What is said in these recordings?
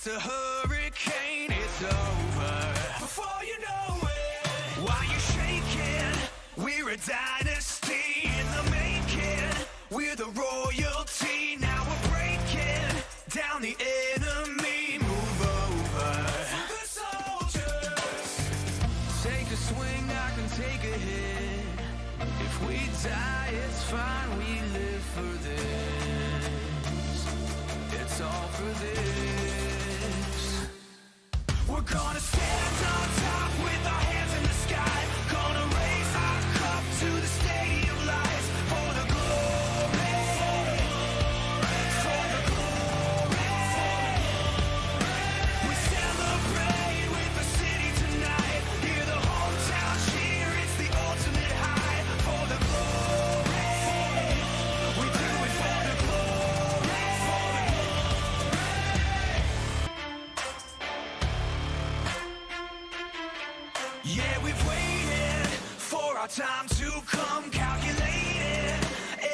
it's a hurricane, it's over. Before you know it, while you're shaking, we're a dynasty in the making. We're the royalty, now we're breaking down the enemy. Move over. For the soldiers, take a swing, I can take a hit. If we die, it's fine, we live for this. It's all for this. We're gonna stand on top with our hands in the sky. Gonna raise our cup to the stadium lights. For the glory, for the glory. We celebrate with the city tonight. Hear the hometown cheer, it's the ultimate high. For the glory, we do it for the glory, for the yeah, we've waited for our time to come, calculated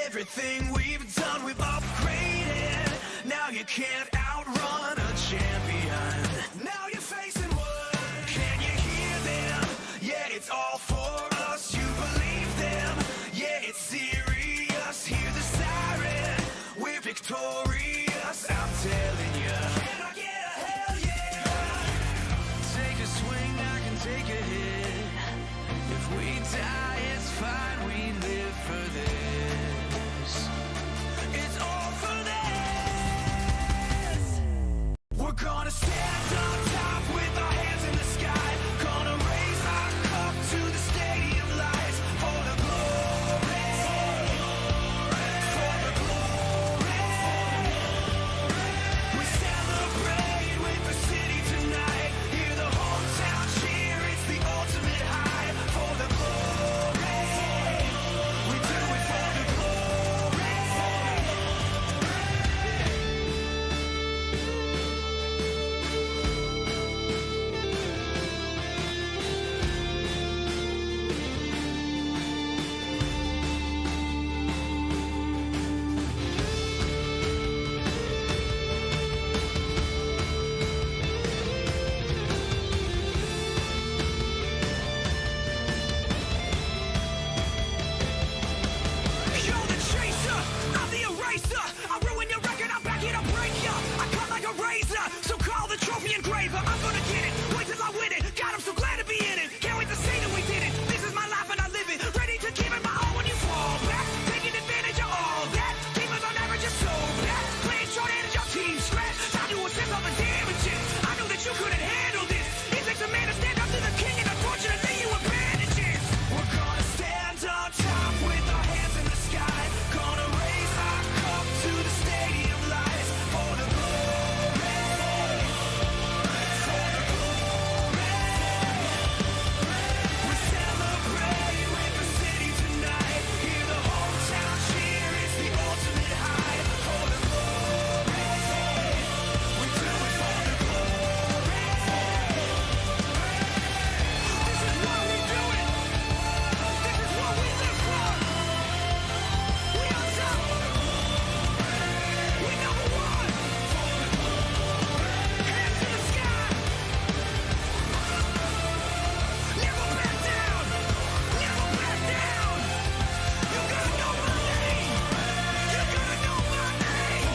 everything we've done, we've upgraded. Now you can't outrun a champion. Now you're facing what? Can you hear them? Yeah, it's all for us. You believe them? Yeah, it's serious. Hear the siren. We're victorious. I'm telling you. Can I get a hell yeah? Take a swing, I can take a hit. If we die, it's fine, we live for this. It's all for this. We're gonna stand on top with our hands in the sky. Gonna raise our cup to the stadium lights. For the glory, for the glory. We celebrate with the city tonight. Hear the hometown cheer, it's the ultimate high. For the glory, we do it for the glory. You're the chaser, I'm the eraser. I ruin your record, I'll back it, I'll break ya. I cut like a razor, so call the trophy engraver. I'm gonna get it, wait till I win it. God, I'm so glad to be in it. Can't wait to say that we did it. This is my life and I live it. Ready to give it my all when you fall back. Taking advantage of all that. Demons on average are so bad. Playing short and your team scratch. Time to assess all the damages. I knew that you couldn't handle this. It takes a man to stand up to the king, and unfortunately you were bandages. We're gonna stand on top with our hands in the sky. Gonna raise our cup to the stadium lights. For the glory, for the glory. We celebrate with the city tonight. Hear the hometown cheer, it's the ultimate high. For the glory, we do it for the glory. This is why we do it. This is what we live for. We on top. We number one. Hands to the sky. Never back down. Never back down. You gotta know my name. You gotta know my name.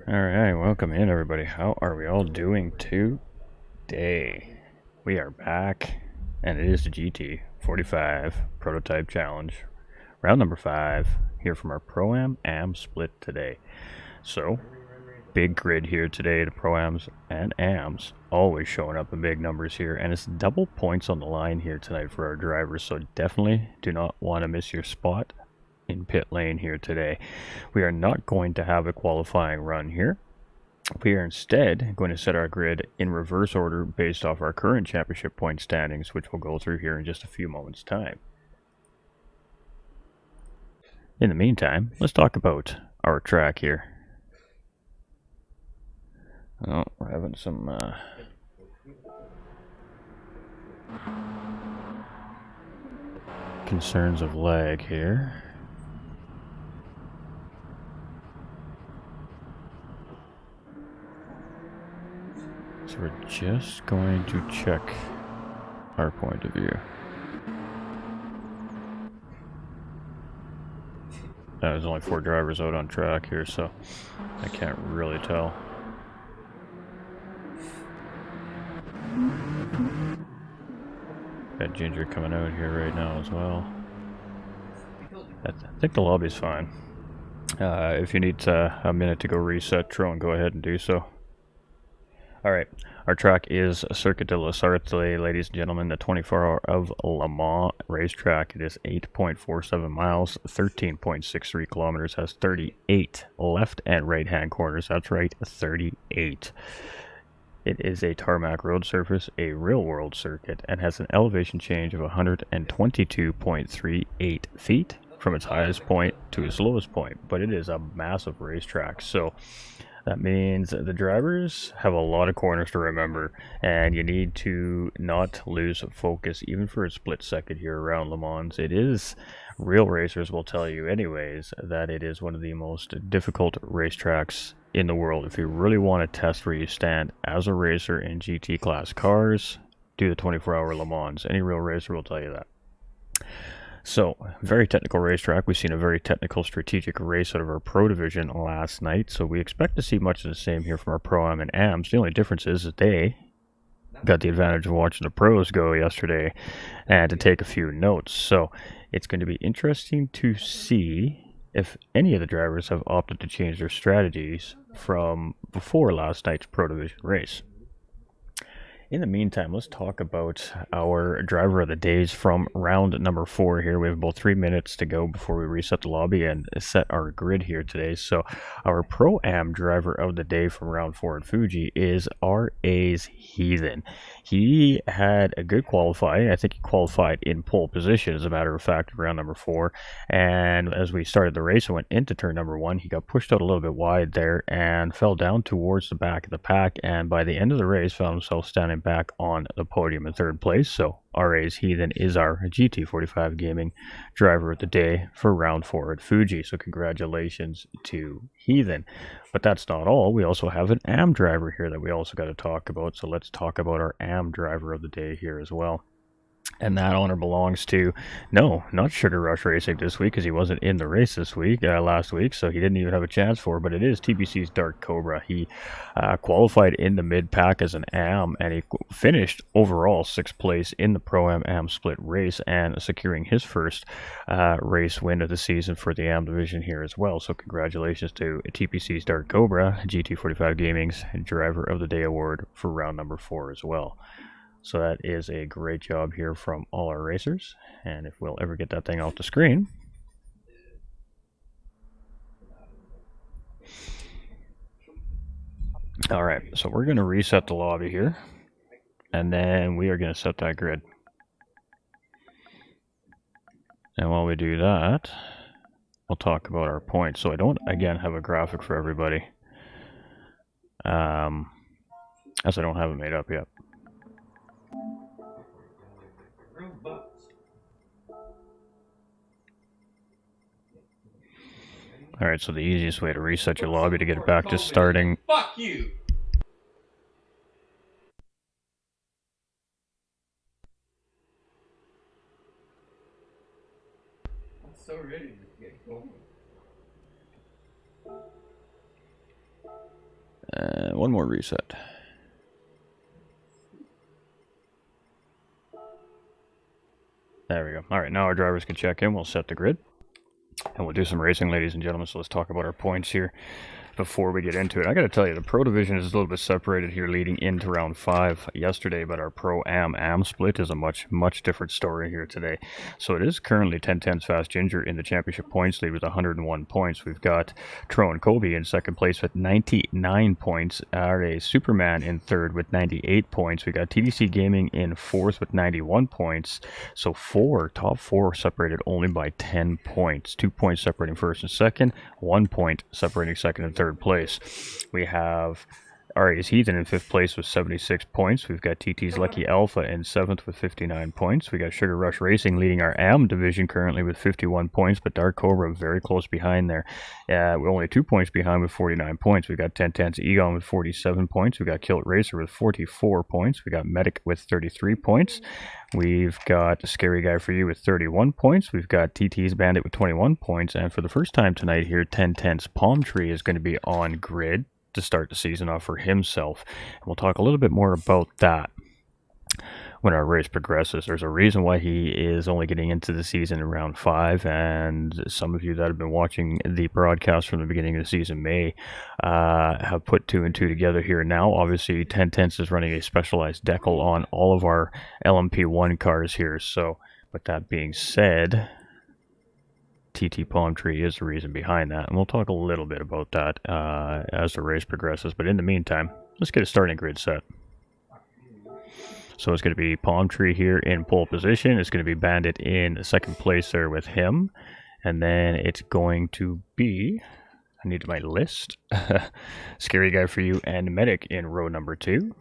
Alright, welcome in everybody. How are we all doing today? We are back, and it is the GT45 Prototype Challenge. Round number 5, here from our Pro-Am Am split today. So, big grid here today, the Pro-Ams and Ams always showing up in big numbers here, and it's double points on the line here tonight for our drivers, so definitely do not want to miss your spot in pit lane here today. We are not going to have a qualifying run here. We are instead going to set our grid in reverse order based off our current championship point standings, which we'll go through here in just a few moments time. In the meantime, let's talk about our track here. Oh, we're having some concerns of lag here. So we're just going to check our point of view. There's only 4 drivers out on track here, so I can't really tell. Got Ginger coming out here right now as well. I think the lobby's fine. If you need a minute to go reset, Tron, go ahead and do so. Alright, our track is Circuit de la Sarthe, ladies and gentlemen, the 24-hour of Le Mans racetrack. It is 8.47 miles, 13.63 kilometers, has 38 left and right-hand corners. That's right, 38. It is a tarmac road surface, a real-world circuit, and has an elevation change of 122.38 feet from its highest point to its lowest point. But it is a massive racetrack, so that means the drivers have a lot of corners to remember, and you need to not lose focus even for a split second here around Le Mans. It is, real racers will tell you anyways, that it is one of the most difficult racetracks in the world. If you really want to test where you stand as a racer in GT class cars, do the 24-hour Le Mans. Any real racer will tell you that. So, very technical racetrack. We've seen a very technical strategic race out of our Pro Division last night, so we expect to see much of the same here from our Pro-Am and AMs. The only difference is that they got the advantage of watching the pros go yesterday and to take a few notes. So, it's going to be interesting to see if any of the drivers have opted to change their strategies from before last night's Pro Division race. In the meantime, let's talk about our driver of the days from round number 4 here. We have about 3 minutes to go before we reset the lobby and set our grid here today. So our Pro-Am driver of the day from round 4 at Fuji is RA's Heathen. He had a good qualifying. I think he qualified in pole position, as a matter of fact, round number 4. And as we started the race and went into turn number 1, he got pushed out a little bit wide there and fell down towards the back of the pack. And by the end of the race, found himself standing back on the podium in 3rd place. So RA's Heathen is our GT45 Gaming driver of the day for round 4 at Fuji. So congratulations to Heathen. But that's not all. We also have an AM driver here that we also got to talk about. So let's talk about our AM driver of the day here as well. And that honor belongs to, no, not Sugar Rush Racing this week, because he wasn't in the race this week, last week, so he didn't even have a chance for it, but it is TBC's Dark Cobra. He qualified in the mid-pack as an AM, and he finished overall 6th place in the Pro-Am split race, and securing his first race win of the season for the AM division here as well. So congratulations to TPC's Dark Cobra, GT45 Gaming's Driver of the Day award for round number 4 as well. So that is a great job here from all our racers. And if we'll ever get that thing off the screen. Alright, so we're going to reset the lobby here. And then we are going to set that grid. And while we do that, we'll talk about our points. So I don't, again, have a graphic for everybody. As I don't have it made up yet. Alright, so the easiest way to reset your lobby to get it back to starting. Fuck you! I'm so ready to get going. One more reset. There we go. Alright, now our drivers can check in. We'll set the grid. And we'll do some racing, ladies and gentlemen. So let's talk about our points here. before we get into it. I got to tell you, the Pro Division is a little bit separated here leading into round 5 yesterday, but our Pro-Am split is a much different story here today. So it is currently 10 Tenths Fast Ginger in the championship points lead with 101 points. We've got Tro and Kobe in second place with 99 points. RA Superman in third with 98 points. We got TDC Gaming in fourth with 91 points. So top four separated only by 10 points. 2 points separating first and second, 1 point separating second and third place. We have RA's Heathen in fifth place with 76 points. We've got TT's Lucky Alpha in seventh with 59 points. We got Sugar Rush Racing leading our AM division currently with 51 points, but Dark Cobra very close behind there. We're only 2 points behind with 49 points. We've got Ten Tenths Egon with 47 points. We've got Kilt Racer with 44 points. We got Medic with 33 points. We've got Scary Guy for You with 31 points. We've got TT's Bandit with 21 points. And for the first time tonight here, 10 Tenths Palm Tree is going to be on grid to start the season off for himself. And we'll talk a little bit more about that when our race progresses. There's a reason why he is only getting into the season in round 5, and some of you that have been watching the broadcast from the beginning of the season may have put 2 and 2 together here now. Obviously, 10 Tenths is running a specialized decal on all of our LMP1 cars here. So with that being said, TT Palm Tree is the reason behind that, and we'll talk a little bit about that as the race progresses. But in the meantime, let's get a starting grid set. So it's going to be Palm Tree here in pole position. It's going to be Bandit in second place there with him. And then it's going to be, I need my list, Scary Guy for You and Medic in row number 2.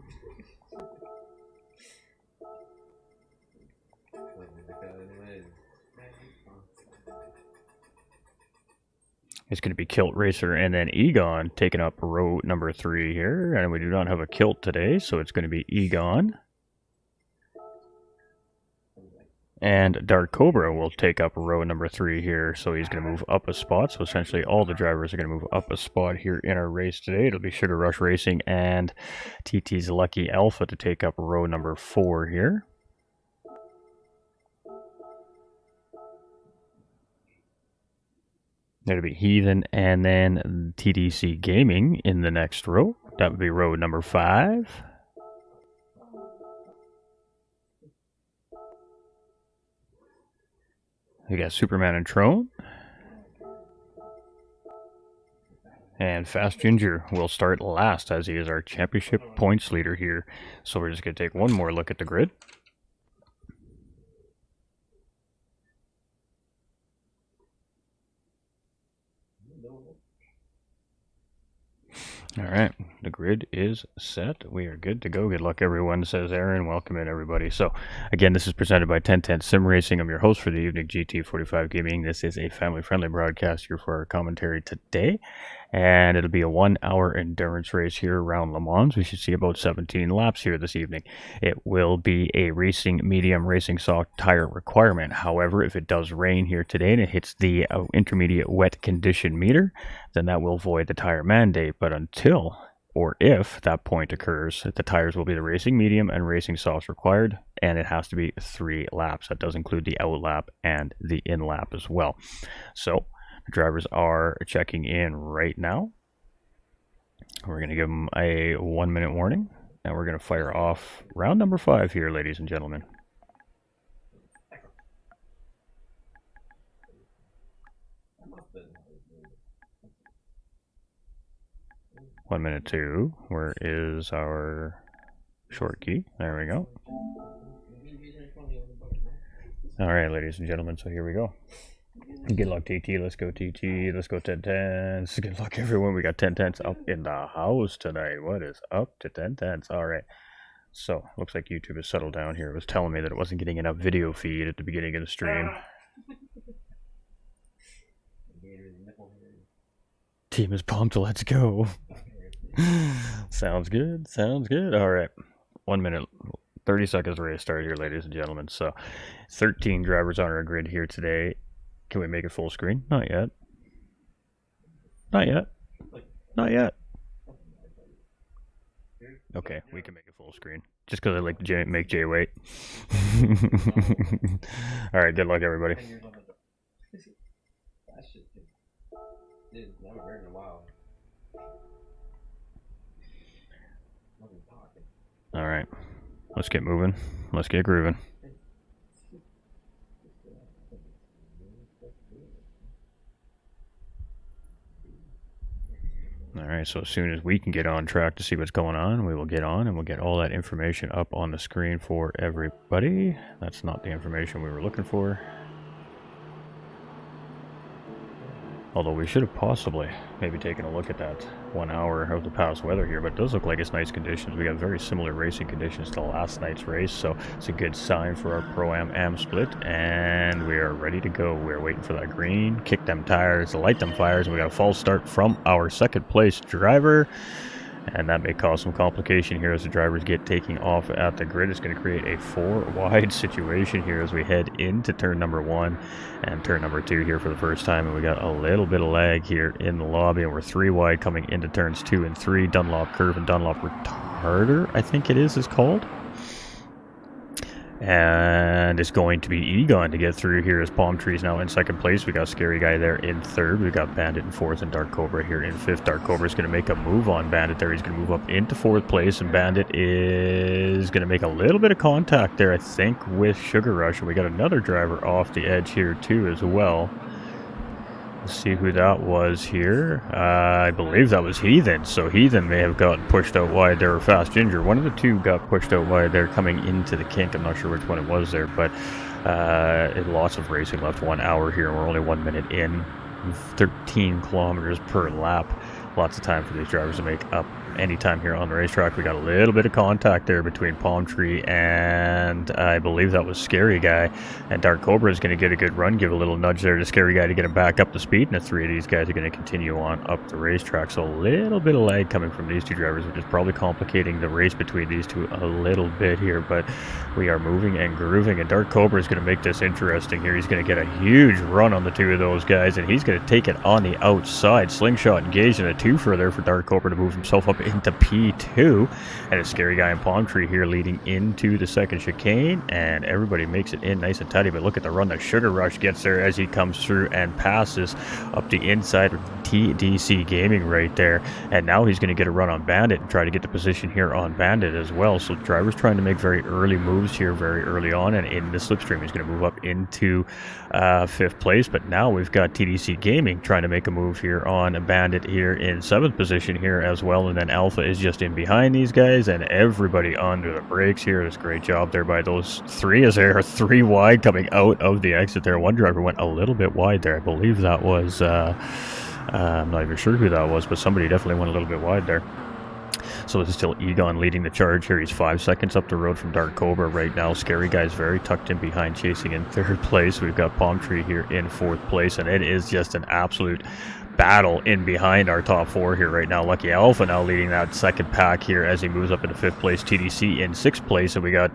It's going to be Kilt Racer and then Egon taking up row number 3 here. And we do not have a Kilt today, so it's going to be Egon. And Dark Cobra will take up row number 3 here, so he's going to move up a spot. So essentially all the drivers are going to move up a spot here in our race today. It'll be Sugar Rush Racing and TT's Lucky Alpha to take up row number 4 here. That'll be Heathen and then TDC Gaming in the next row. That would be row number 5. We got Superman and Trone. And Fast Ginger will start last as he is our championship points leader here. So we're just going to take one more look at the grid. All right, the grid is set. We are good to go. Good luck, everyone, says Aaron. Welcome in, everybody. So, again, this is presented by 10 Tenths Simracing. I'm your host for the evening, GT45 Gaming. This is a family-friendly broadcast here for our commentary today. And it'll be a 1-hour endurance race here around Le Mans. We should see about 17 laps here this evening. It will be a medium racing soft tire requirement. However, if it does rain here today and it hits the intermediate wet condition meter, then that will void the tire mandate. But until or if that point occurs, the tires will be the racing medium and racing softs required, and it has to be 3 laps. That does include the out lap and the in lap as well. So the drivers are checking in right now. We're going to give them a 1-minute warning, and we're going to fire off round number 5 here, ladies and gentlemen. One minute 2. Where is our short key? There we go. All right, ladies and gentlemen, so here we go. Good luck, TT. Let's go, TT. Let's go, 10 Tenths. Good luck, everyone. We got 10 Tenths up in the house tonight. What is up to 10 Tenths? All right. So, looks like YouTube has settled down here. It was telling me that it wasn't getting enough video feed at the beginning of the stream. Team is pumped. Let's go. Sounds good. Sounds good. All right. 1 minute. 30 seconds race start here, ladies and gentlemen. So, 13 drivers on our grid here today. Can we make it full screen? Not yet. Not yet. Not yet. Okay, we can make it full screen. Just because I like to make Jay wait. Alright, good luck, everybody. All right, let's get moving. Let's get grooving. All right, so as soon as we can get on track to see what's going on, we will get on and we'll get all that information up on the screen for everybody. That's not the information we were looking for. Although we should have possibly maybe taken a look at that 1 hour of the past weather here, but it does look like it's nice conditions. We got very similar racing conditions to last night's race, so it's a good sign for our Pro-Am split, and we are ready to go. We're waiting for that green, kick them tires, light them fires, and we got a false start from our second place driver. And that may cause some complication here as the drivers get taking off at the grid. It's going to create a 4-wide situation here as we head into turn number 1 and turn number 2 here for the first time. And we got a little bit of lag here in the lobby, and we're 3 wide coming into turns 2 and 3. Dunlop curve and Dunlop retarder, I think it is called. And it's going to be Egon to get through here as Palm Tree's now in second place. We got Scary Guy there in third. We got Bandit in fourth and Dark Cobra here in fifth. Dark Cobra is going to make a move on Bandit there. He's going to move up into fourth place, and Bandit is going to make a little bit of contact there, I think, with Sugar Rush. And we got another driver off the edge here too as well. Let's see who that was here. I believe that was Heathen. So Heathen may have gotten pushed out wide there, or Fast Ginger. One of the two got pushed out wide there coming into the kink. I'm not sure which one it was there, but lots of racing left. 1 hour here, and we're only 1 minute in. 13 kilometers per lap. Lots of time for these drivers to make up any time here on the racetrack. We got a little bit of contact there between Palm Tree and I believe that was Scary Guy, and Dark Cobra is going to get a good run, give a little nudge there to Scary Guy to get him back up to speed, and the 3 of these guys are going to continue on up the racetrack. So a little bit of lag coming from these 2 drivers, which is probably complicating the race between these 2 a little bit here, but we are moving and grooving, and Dark Cobra is going to make this interesting here. He's going to get a huge run on the 2 of those guys, and he's going to take it on the outside. Slingshot engaged in a 2 further for Dark Cobra to move himself up into P2, and a Scary Guy and Palm Tree here leading into the second chicane, and everybody makes it in nice and tidy. But look at the run that Sugar Rush gets there as he comes through and passes up the inside of TDC Gaming right there, and now he's going to get a run on Bandit and try to get the position here on Bandit as well. So drivers trying to make very early moves here very early on, and in the slipstream he's going to move up into 5th place. But now we've got TDC Gaming trying to make a move here on Bandit here in 7th position here as well, and then Alpha is just in behind these guys, and everybody under the brakes here. It's a great job there by those 3 as they are 3 wide coming out of the exit there. One driver went a little bit wide there. I believe that was I'm not even sure who that was, but somebody definitely went a little bit wide there. So this is still Egon leading the charge here. He's 5 seconds up the road from Dark Cobra right now. Scary Guy's very tucked in behind, chasing in 3rd place. We've got Palm Tree here in 4th place, and it is just an absolute battle in behind our top 4 here right now. Lucky Alpha now leading that second pack here as he moves up into 5th place. TDC in 6th place, and we got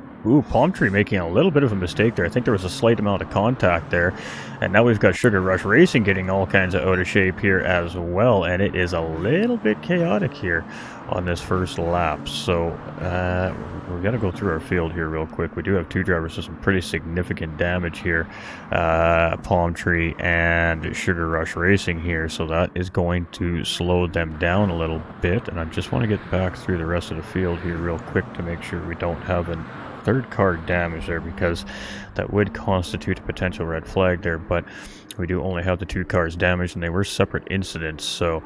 Palm Tree making a little bit of a mistake there. I think there was a slight amount of contact there, and now we've got Sugar Rush Racing getting all kinds of out of shape here as well, and it is a little bit chaotic here on this first lap. So we're going to go through our field here real quick. We do have 2 drivers with some pretty significant damage here, Palm Tree and Sugar Rush Racing here, so that is going to slow them down a little bit. And I just want to get back through the rest of the field here real quick to make sure we don't have a 3rd car damage there, because that would constitute a potential red flag there. But we do only have the 2 cars damaged, and they were separate incidents, so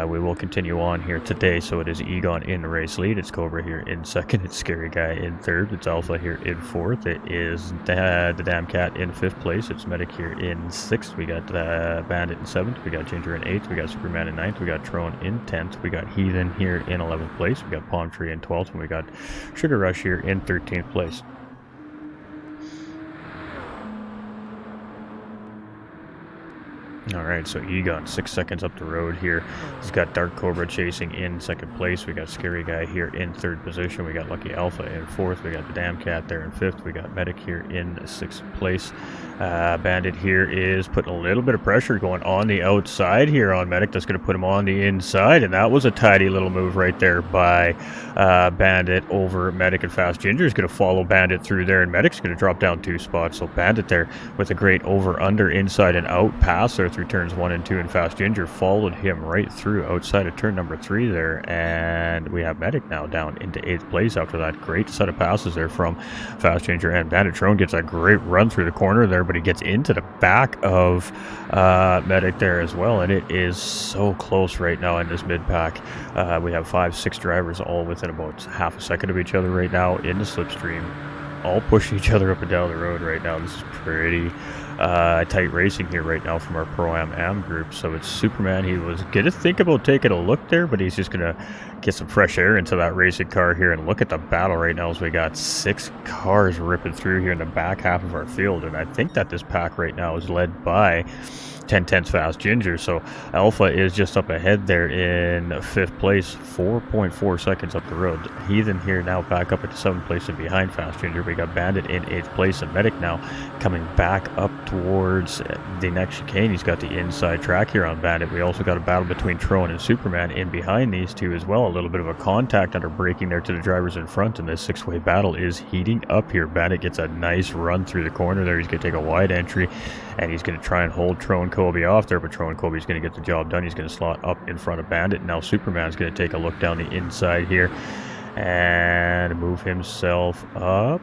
we will continue on here today. So it is Egon in the race lead, it's Cobra here in 2nd, it's Scary Guy in 3rd, it's Alpha here in 4th, it is the Damn Cat in 5th place, it's Medic here in 6th, we got Bandit in 7th, we got Ginger in 8th, we got Superman in 9th, we got Trone in 10th, we got Heathen here in 11th place, we got Palm Tree in 12th, and we got Sugar Rush here in 13th place. Alright, so Egon 6 seconds up the road here. He's got Dark Cobra chasing in 2nd place. We got Scary Guy here in 3rd position. We got Lucky Alpha in 4th. We got the Damn Cat there in 5th. We got Medic here in 6th place. Bandit here is putting a little bit of pressure going on the outside here on Medic. That's going to put him on the inside, and that was a tidy little move right there by Bandit over Medic, and Fast Ginger is going to follow Bandit through there, and Medic's going to drop down 2 spots. So Bandit there with a great over, under, inside, and out pass there through turns 1 and 2, and Fast Ginger followed him right through outside of turn number 3 there, and we have Medic now down into 8th place after that great set of passes there from Fast Ginger, and Bandit Trone gets a great run through the corner there, but he gets into the back of Medic there as well, and it is so close right now in this mid-pack. We have 5-6 drivers all within about half a second of each other right now in the slipstream, all pushing each other up and down the road right now. This is pretty tight racing here right now from our Pro-Am group. So it's Superman. He was gonna think about taking a look there, but he's just gonna get some fresh air into that racing car here, and look at the battle right now as we got 6 cars ripping through here in the back half of our field. And I think that this pack right now is led by 10 Tenths Fast Ginger, so Alpha is just up ahead there in 5th place, 4.4 seconds up the road. Heathen here now back up at the 7th place and behind Fast Ginger. We got Bandit in 8th place, and Medic now coming back up towards the next chicane. He's got the inside track here on Bandit. We also got a battle between Trone and Superman in behind these two as well. A little bit of a contact under braking there to the drivers in front, and this 6-way battle is heating up here. Bandit gets a nice run through the corner there. He's going to take a wide entry, and he's going to try and hold Trone Kobe off there, but Trone Kobe's going to get the job done. He's going to slot up in front of Bandit. Now Superman's going to take a look down the inside here and move himself up.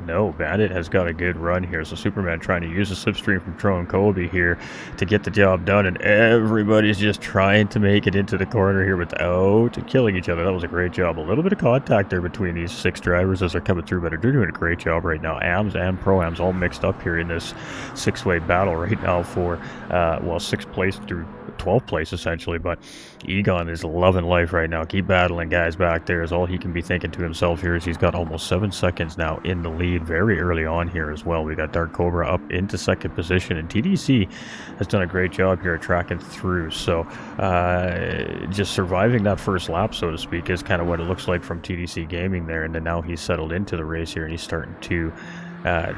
No, Bandit has got a good run here, so Superman trying to use the slipstream from Trone Kobe here to get the job done, and everybody's just trying to make it into the corner here without killing each other. That was a great job. A little bit of contact there between these 6 drivers as they're coming through, but they're doing a great job right now. AMs and Pro-Ams all mixed up here in this 6-way battle right now for, well, 6th place through 12th place essentially, but Egon is loving life right now. Keep battling, guys, back there is all he can be thinking to himself here, as he's got almost 7 seconds now in the lead very early on here as well. We got Dark Cobra up into 2nd position, and TDC has done a great job here at tracking through. So just surviving that first lap, so to speak, is kind of what it looks like from TDC Gaming there, and then now he's settled into the race here, and he's starting to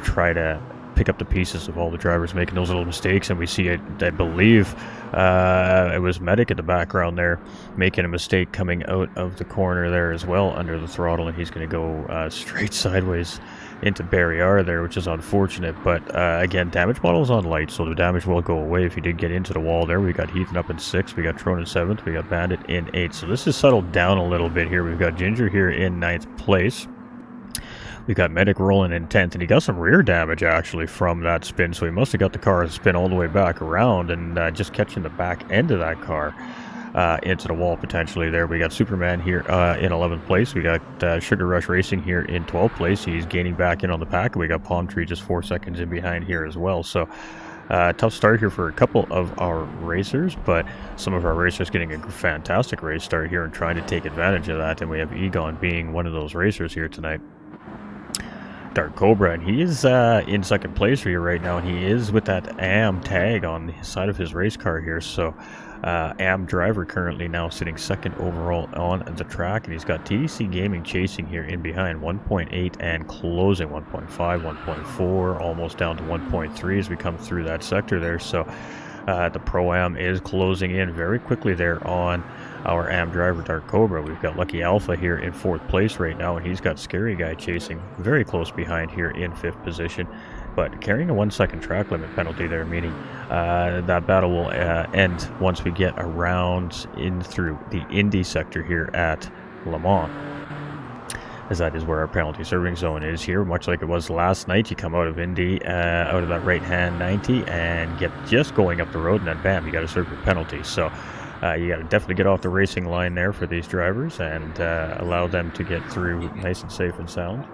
try to pick up the pieces of all the drivers making those little mistakes. And we see it, I believe it was Medic in the background there making a mistake coming out of the corner there as well under the throttle, and he's going to go straight sideways into Barrier there, which is unfortunate. But again, damage model is on light, so the damage will go away if you did get into the wall there. We got Heathen up in 6th, we got Trone in 7th, we got Bandit in 8th, so this has settled down a little bit here. We've got Ginger here in 9th place. We got Medic rolling in 10th, and he got some rear damage actually from that spin, so he must have got the car spin all the way back around and just catching the back end of that car into the wall potentially there. We got Superman here in 11th place. We got Sugar Rush Racing here in 12th place. He's gaining back in on the pack, and we got Palm Tree just 4 seconds in behind here as well. So tough start here for a couple of our racers, but some of our racers getting a fantastic race start here and trying to take advantage of that, and we have Egon being one of those racers here tonight. Dark Cobra, and he is in 2nd place here right now, and he is with that AM tag on the side of his race car here. So AM driver currently now sitting 2nd overall on the track, and he's got TDC Gaming chasing here in behind 1.8 and closing 1.5, 1.4, almost down to 1.3 as we come through that sector there. So the Pro-Am is closing in very quickly there on our AM driver, Dark Cobra. We've got Lucky Alpha here in 4th place right now, and he's got Scary Guy chasing very close behind here in 5th position, but carrying a 1 second track limit penalty there, meaning that battle will end once we get around in through the Indy sector here at Le Mans, as that is where our penalty serving zone is here. Much like it was last night, you come out of Indy, out of that right hand 90 and get just going up the road, and then bam, you got to serve your penalty. So you got to definitely get off the racing line there for these drivers and allow them to get through nice and safe and sound.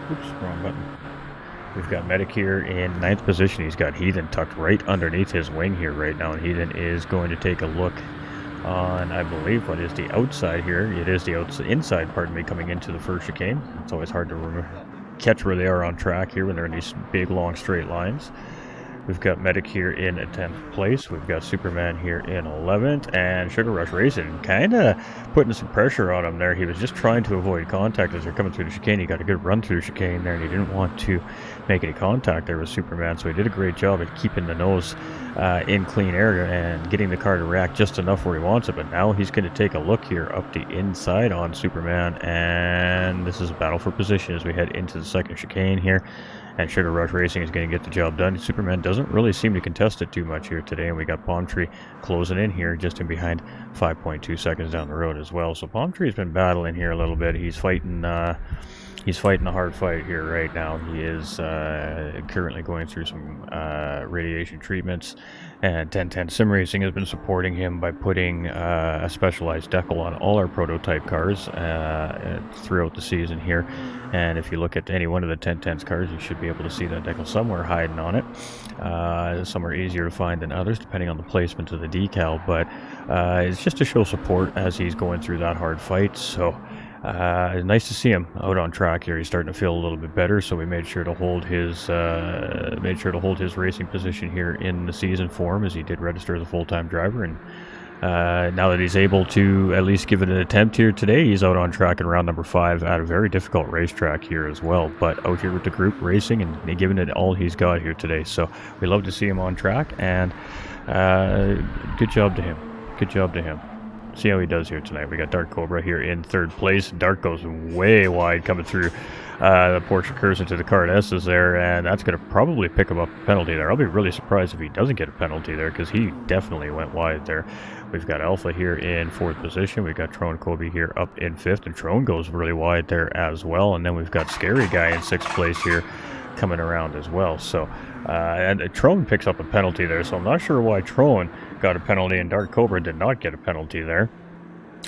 Oops, wrong button. We've got Medic here in 9th position. He's got Heathen tucked right underneath his wing here right now, and Heathen is going to take a look on, I believe, what is the outside here. It is the inside, pardon me, coming into the first chicane. It's always hard to catch where they are on track here when they're in these big long straight lines. We've got Medic here in 10th place. We've got Superman here in 11th, and Sugar Rush Racing kind of putting some pressure on him there. He was just trying to avoid contact as they're coming through the chicane. He got a good run through the chicane there, and he didn't want to make any contact there with Superman, so he did a great job at keeping the nose in clean air and getting the car to react just enough where he wants it. But now he's going to take a look here up the inside on Superman, and this is a battle for position as we head into the second chicane here. and Sugar Rush Racing is going to get the job done. Superman doesn't really seem to contest it too much here today, and we got Palm Tree closing in here just in behind, 5.2 seconds down the road as well. So Palm Tree's been battling here a little bit. He's fighting a hard fight here right now. He is currently going through some radiation treatments, and Ten Tenths Simracing has been supporting him by putting a specialized decal on all our prototype cars throughout the season here. And if you look at any one of the Ten Tenths cars, you should be able to see that decal somewhere hiding on it. Some are easier to find than others depending on the placement of the decal, but it's just to show support as he's going through that hard fight. So it's nice to see him out on track here. He's starting to feel a little bit better, so we made sure to hold his racing position here in the season for him, as he did register as a full-time driver. And now that he's able to at least give it an attempt here today, he's out on track in round number 5 at a very difficult racetrack here as well. But out here with the group racing and giving it all he's got here today. So we love to see him on track, and good job to him. Good job to him. See how he does here tonight. We got Dark Cobra here in 3rd place. Dark goes way wide coming through the Porsche curves into the Card S's there, and that's going to probably pick him up a penalty there. I'll be really surprised if he doesn't get a penalty there, because he definitely went wide there. We've got Alpha here in 4th position. We've got Trone Kobe here up in 5th, and Trone goes really wide there as well. And then we've got Scary Guy in 6th place here coming around as well. So and Trone picks up a penalty there, so I'm not sure why Trone got a penalty and Dark Cobra did not get a penalty there.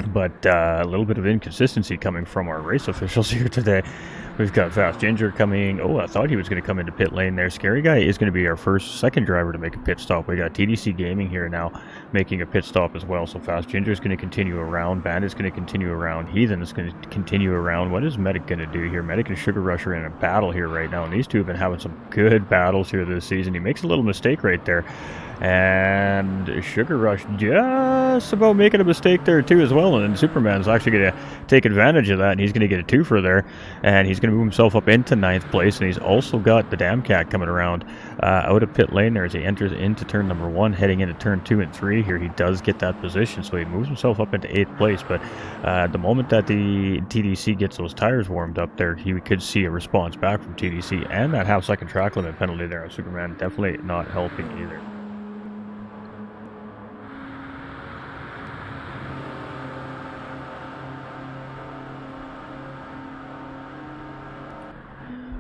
But a little bit of inconsistency coming from our race officials here today. We've got Fast Ginger coming. Oh, I thought he was going to come into pit lane there. Scary Guy is going to be our second driver to make a pit stop. We got TDC Gaming here now making a pit stop as well. So Fast Ginger is going to continue around. Bandit's going to continue around. Heathen is going to continue around. What is Medic going to do here? Medic and Sugar Rush are in a battle here right now, and these two have been having some good battles here this season. He makes a little mistake right there, and Sugar Rush just about making a mistake there too as well, and Superman's actually going to take advantage of that, and he's going to get a 2-fer there, and he's going to move himself up into 9th place. And he's also got the Damn Cat coming around out of pit lane there as he enters into turn number 1, heading into turn 2 and 3 here. He does get that position, so he moves himself up into 8th place. But the moment that the TDC gets those tires warmed up there, he could see a response back from TDC, and that half-second track limit penalty there on Superman definitely not helping either.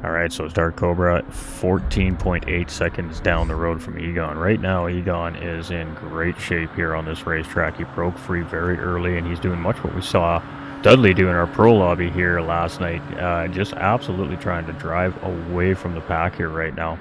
Alright, so it's Dark Cobra 14.8 seconds down the road from Egon. Right now, Egon is in great shape here on this racetrack. He broke free very early, and he's doing much what we saw Dudley do in our pro lobby here last night. Just absolutely trying to drive away from the pack here right now.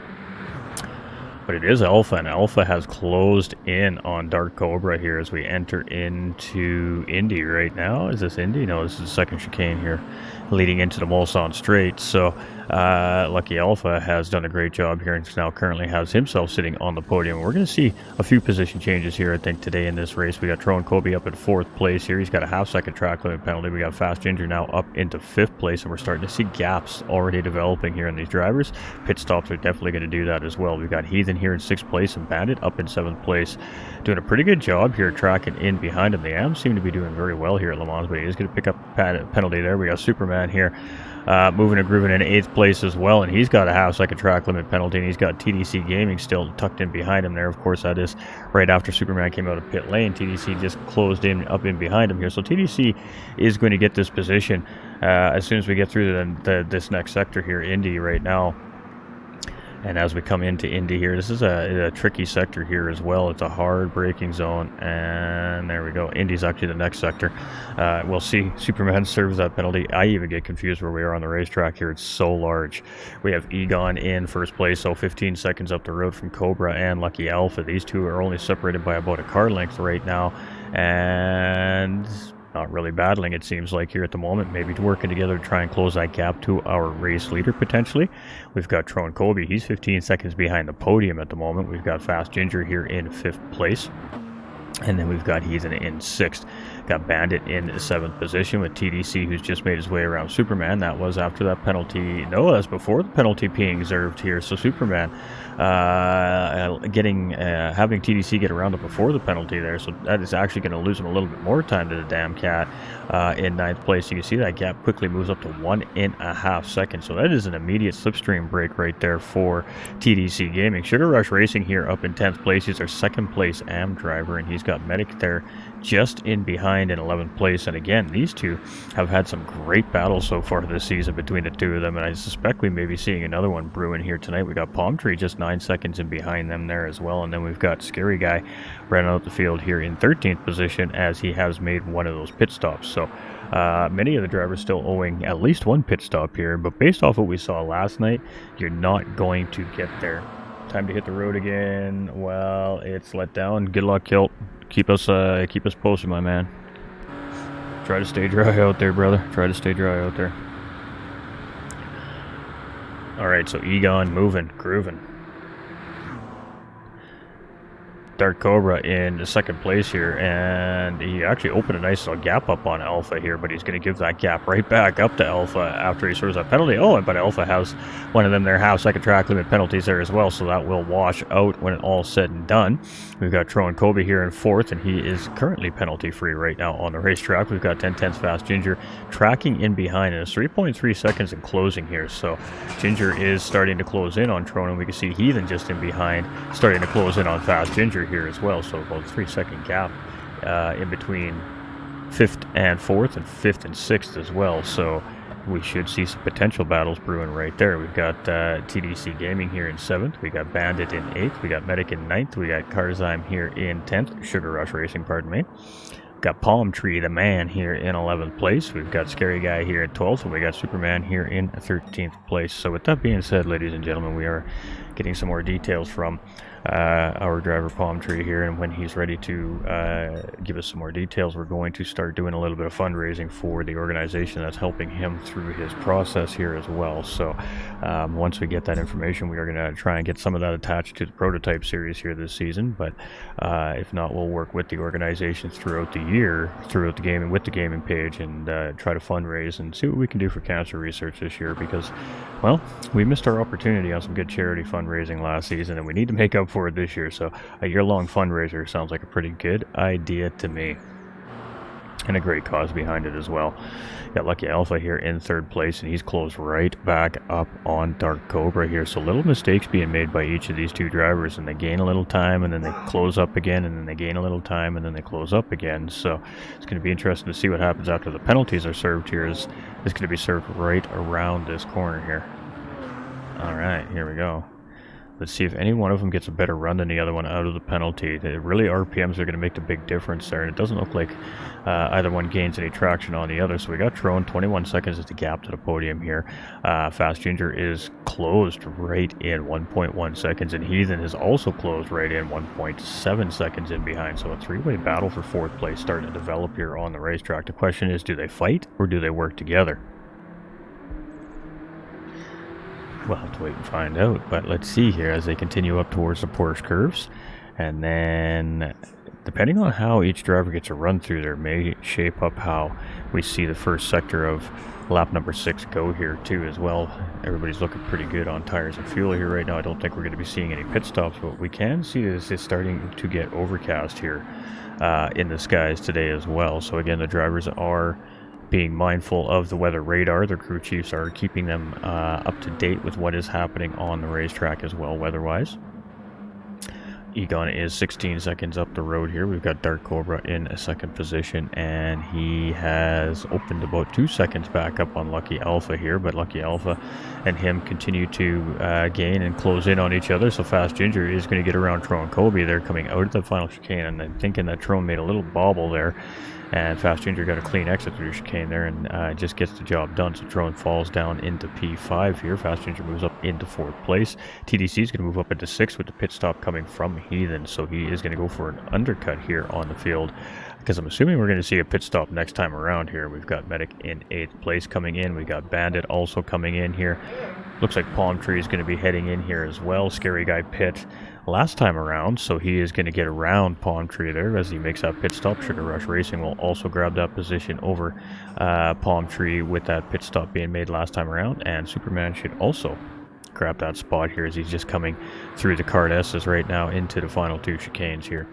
But it is Alpha, and Alpha has closed in on Dark Cobra here as we enter into Indy right now. Is this Indy? No, this is the second chicane here leading into the Mulsanne Straight. So Lucky Alpha has done a great job here and now currently has himself sitting on the podium. We're going to see a few position changes here, I think, today in this race. We got Trone Kobe up at 4th place here. He's got a half-second track limit penalty. We got Fast Ginger now up into 5th place, and we're starting to see gaps already developing here in these drivers. Pit stops are definitely going to do that as well. We've got Heathen here in 6th place and Bandit up in 7th place, doing a pretty good job here tracking in behind him. The AMs seem to be doing very well here at Le Mans, but he is going to pick up a penalty there. We got Superman here moving and grooving in 8th place as well, and he's got a half-second track limit penalty, and he's got TDC Gaming still tucked in behind him there. Of course, that is right after Superman came out of pit lane. TDC just closed in up in behind him here, so TDC is going to get this position as soon as we get through this next sector here, Indy right now. And as we come into Indy here, this is a tricky sector here as well. It's a hard braking zone, and there we go. Indy's actually the next sector. We'll see. Superman serves that penalty. I even get confused where we are on the racetrack here. It's so large. We have Egon in 1st place, so 15 seconds up the road from Cobra and Lucky Alpha. These two are only separated by about a car length right now, and not really battling, it seems like, here at the moment. Maybe working together to try and close that gap to our race leader, potentially. We've got Trone Kobe. He's 15 seconds behind the podium at the moment. We've got Fast Ginger here in 5th place. And then we've got Heathen in 6th. Got Bandit in 7th position with TDC, who's just made his way around Superman. That was after that penalty. No, that's before the penalty being served here. So Superman having TDC get around it before the penalty there. So that is actually going to lose him a little bit more time to the damn cat in 9th place. You can see that gap quickly moves up to 1.5 seconds. So that is an immediate slipstream break right there for TDC Gaming. Sugar Rush Racing here up in 10th place. He's our 2nd place AM driver, and he's got Medic there just in behind in 11th place. And again, these two have had some great battles so far this season between the two of them, and I suspect we may be seeing another one brewing here tonight. We got Palm Tree just 9 seconds in behind them there as well, and then we've got Scary Guy running out the field here in 13th position as he has made one of those pit stops. So many of the drivers still owing at least one pit stop here, but based off what we saw last night, you're not going to get there. Time to hit the road again. Well, it's let down. Good luck, Kilt. Keep us posted, my man. Try to stay dry out there, brother. Try to stay dry out there. Alright, so Egon moving, grooving. Dark Cobra in 2nd place here, and he actually opened a nice little gap up on Alpha here, but he's going to give that gap right back up to Alpha after he serves that penalty. Oh, but Alpha has one of them there half-second track limit penalties there as well, so that will wash out when it all's said and done. We've got Tron Kobe here in 4th, and he is currently penalty-free right now on the racetrack. We've got 10 Tenths Fast Ginger tracking in behind, and it's 3.3 seconds in closing here, so Ginger is starting to close in on Tron, and we can see Heathen just in behind, starting to close in on Fast Ginger here as well. So about a 3-second gap in between 5th and 4th and 5th and 6th as well. So we should see some potential battles brewing right there. We've got TDC Gaming here in 7th. We got Bandit in 8th. We got Medic in 9th. We got Karzyme here in 10th. Sugar Rush Racing, pardon me. Got Palm Tree, the man, here in 11th place. We've got Scary Guy here at 12th, and we got Superman here in 13th place. So with that being said, ladies and gentlemen, we are getting some more details from our driver Palm Tree here, and when he's ready to give us some more details, we're going to start doing a little bit of fundraising for the organization that's helping him through his process here as well. So once we get that information, we are going to try and get some of that attached to the prototype series here this season, but if not, we'll work with the organizations throughout the year, throughout the gaming, with the gaming page, and try to fundraise and see what we can do for cancer research this year, because, well, we missed our opportunity on some good charity fundraising last season, and we need to make up for it this year. So a year-long fundraiser sounds like a pretty good idea to me, and a great cause behind it as well. Got Lucky Alpha here in 3rd place, and he's closed right back up on Dark Cobra here. So little mistakes being made by each of these two drivers, and they gain a little time, and then they close up again, and then they gain a little time, and then they close up again. So it's going to be interesting to see what happens after the penalties are served here. It's going to be served right around this corner here. All right, here we go. Let's see if any one of them gets a better run than the other one out of the penalty. Really, RPMs are going to make the big difference there, and it doesn't look like either one gains any traction on the other. So we got Tron, 21 seconds is the gap to the podium here. Fast Ginger is closed right in 1.1 seconds, and Heathen is also closed right in 1.7 seconds in behind. So a 3-way battle for 4th place starting to develop here on the racetrack. The question is, do they fight or do they work together? We'll have to wait and find out, but let's see here as they continue up towards the Porsche curves, and then depending on how each driver gets a run through there may shape up how we see the first sector of lap number 6 go here too as well. Everybody's looking pretty good on tires and fuel here right now. I don't think we're going to be seeing any pit stops, but we can see is it's starting to get overcast here in the skies today as well. So again, the drivers are being mindful of the weather radar. Their crew chiefs are keeping them up to date with what is happening on the racetrack as well, weather-wise. Egon is 16 seconds up the road here. We've got Dark Cobra in a 2nd position, and he has opened about 2 seconds back up on Lucky Alpha here, but Lucky Alpha and him continue to gain and close in on each other. So Fast Ginger is going to get around Tron Kobe there coming out of the final chicane, and I'm thinking that Tron made a little bobble there, and Fast Ginger got a clean exit through the chicane there, and just gets the job done. So Tron falls down into P5 here. Fast Ginger moves up into 4th place. TDC is going to move up into 6th with the pit stop coming from Heathen, so he is going to go for an undercut here on the field because I'm assuming we're going to see a pit stop next time around here. We've got Medic in 8th place coming in. We got Bandit also coming in here. Looks like Palm Tree is going to be heading in here as well. Scary Guy pit last time around, so he is going to get around Palm Tree there as he makes that pit stop. Sugar Rush Racing will also grab that position over Palm Tree with that pit stop being made last time around, and Superman should also grab that spot here as he's just coming through the Card S's right now into the final 2 chicanes here.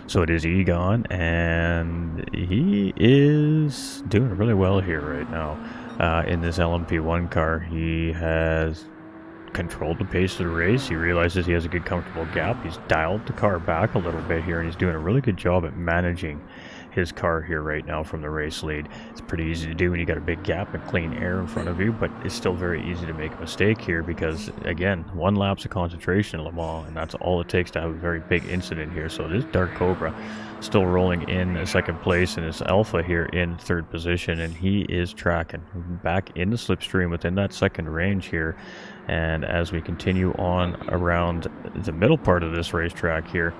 So it is Egon, and he is doing really well here right now in this LMP1 car. He has controlled the pace of the race. He realizes he has a good comfortable gap. He's dialed the car back a little bit here, and he's doing a really good job at managing his car here right now from the race lead. It's pretty easy to do when you got a big gap and clean air in front of you, but it's still very easy to make a mistake here because, again, 1 lapse of concentration in Le Mans, and that's all it takes to have a very big incident here. So this Dark Cobra still rolling in 2nd place, and it's Alpha here in 3rd position, and he is tracking back in the slipstream within that 2nd range here. And as we continue on around the middle part of this racetrack here,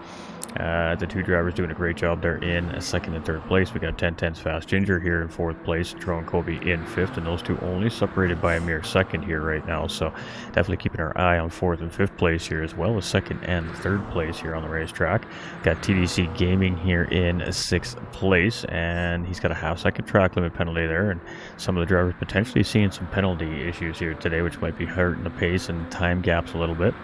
the 2 drivers doing a great job. They're in 2nd and 3rd place. We got Ten Tenths Fast Ginger here in 4th place, Tro and Kobe in 5th, and those 2 only separated by a mere 2nd here right now. So definitely keeping our eye on 4th and 5th place here, as well as 2nd and 3rd place here on the racetrack. Got TDC Gaming here in 6th place, and he's got a half-second track limit penalty there, and some of the drivers potentially seeing some penalty issues here today, which might be hurting the pace and time gaps a little bit.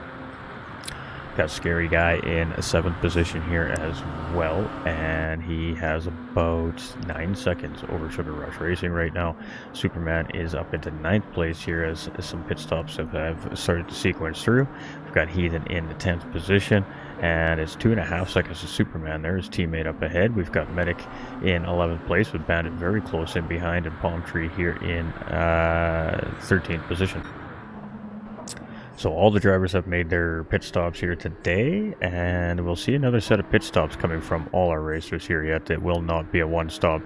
Got Scary Guy in 7th position here as well, and he has about 9 seconds over Sugar Rush Racing right now. Superman is up into 9th place here as some pit stops have started to sequence through. We've got Heathen in the 10th position, and it's 2.5 seconds to Superman there, his teammate up ahead. We've got Medic in 11th place with Bandit very close in behind, and Palm Tree here in 13th position. So all the drivers have made their pit stops here today, and we'll see another set of pit stops coming from all our racers here yet. It will not be a one-stop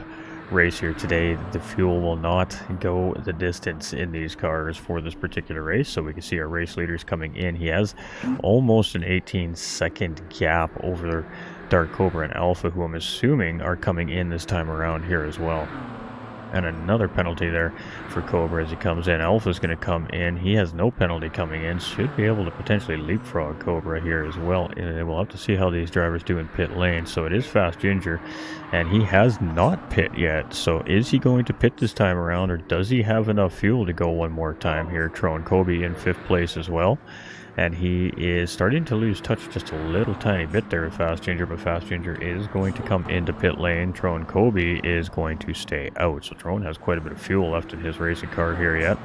race here today. The fuel will not go the distance in these cars for this particular race, so we can see our race leaders coming in. He has almost an 18-second gap over Dark Cobra and Alpha, who I'm assuming are coming in this time around here as well. And another penalty there for Cobra as he comes in. Alpha's going to come in. He has no penalty coming in. Should be able to potentially leapfrog Cobra here as well. And we'll have to see how these drivers do in pit lane. So it is Fast Ginger, and he has not pit yet. So is he going to pit this time around, or does he have enough fuel to go one more time here? Tro and Kobe in 5th place as well. And he is starting to lose touch just a little tiny bit there with Fast Ginger, but Fast Ginger is going to come into pit lane. Tron Kobe is going to stay out. So Tron has quite a bit of fuel left in his racing car here yet.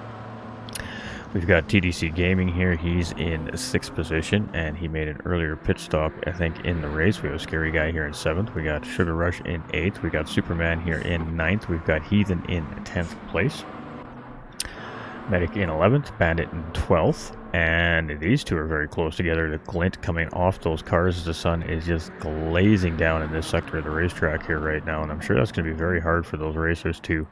We've got TDC Gaming here. He's in 6th position, and he made an earlier pit stop, I think, in the race. We have a Scary Guy here in 7th. We got Sugar Rush in 8th. We got Superman here in 9th. We've got Heathen in 10th place. Medic in 11th, Bandit in 12th, and these 2 are very close together. The glint coming off those cars as the sun is just glazing down in this sector of the racetrack here right now, and I'm sure that's going to be very hard for those racers to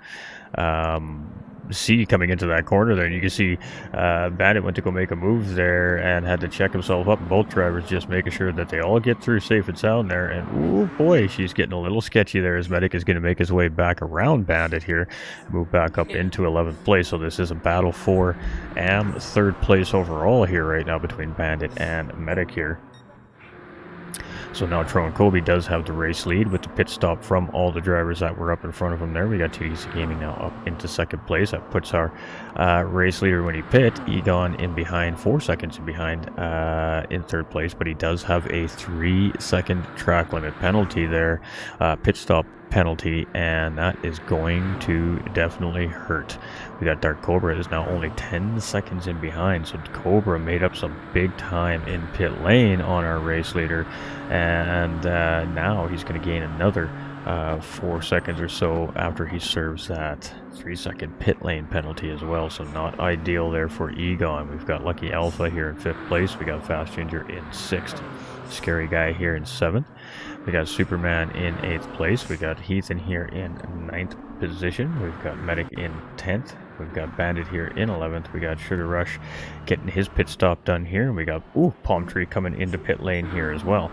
see coming into that corner there. And you can see Bandit went to go make a move there and had to check himself up. Both drivers just making sure that they all get through safe and sound there. And oh boy, she's getting a little sketchy there as Medic is going to make his way back around Bandit here, move back up into 11th place. So this is a battle for 3rd place overall here right now between Bandit and Medic here. So now Tron Kobe does have the race lead with the pit stop from all the drivers that were up in front of him there. We got TDC Gaming now up into 2nd place. That puts our race leader when he pit, Egon, in behind, 4 seconds in behind in 3rd place, but he does have a 3-second track limit penalty there, pit stop penalty, and that is going to definitely hurt. We got Dark Cobra is now only 10 seconds in behind, so Cobra made up some big time in pit lane on our race leader, and now he's going to gain another 4 seconds or so after he serves that 3-second pit lane penalty as well. So not ideal there for Egon. We've got Lucky Alpha here in 5th place. We got Fast Ginger in 6th. Scary Guy here in 7th. We got Superman in 8th place. We got Heathen here in 9th position. We've got Medic in 10th. We've got Bandit here in 11th. We got Sugar Rush getting his pit stop done here. And we got Palm Tree coming into pit lane here as well.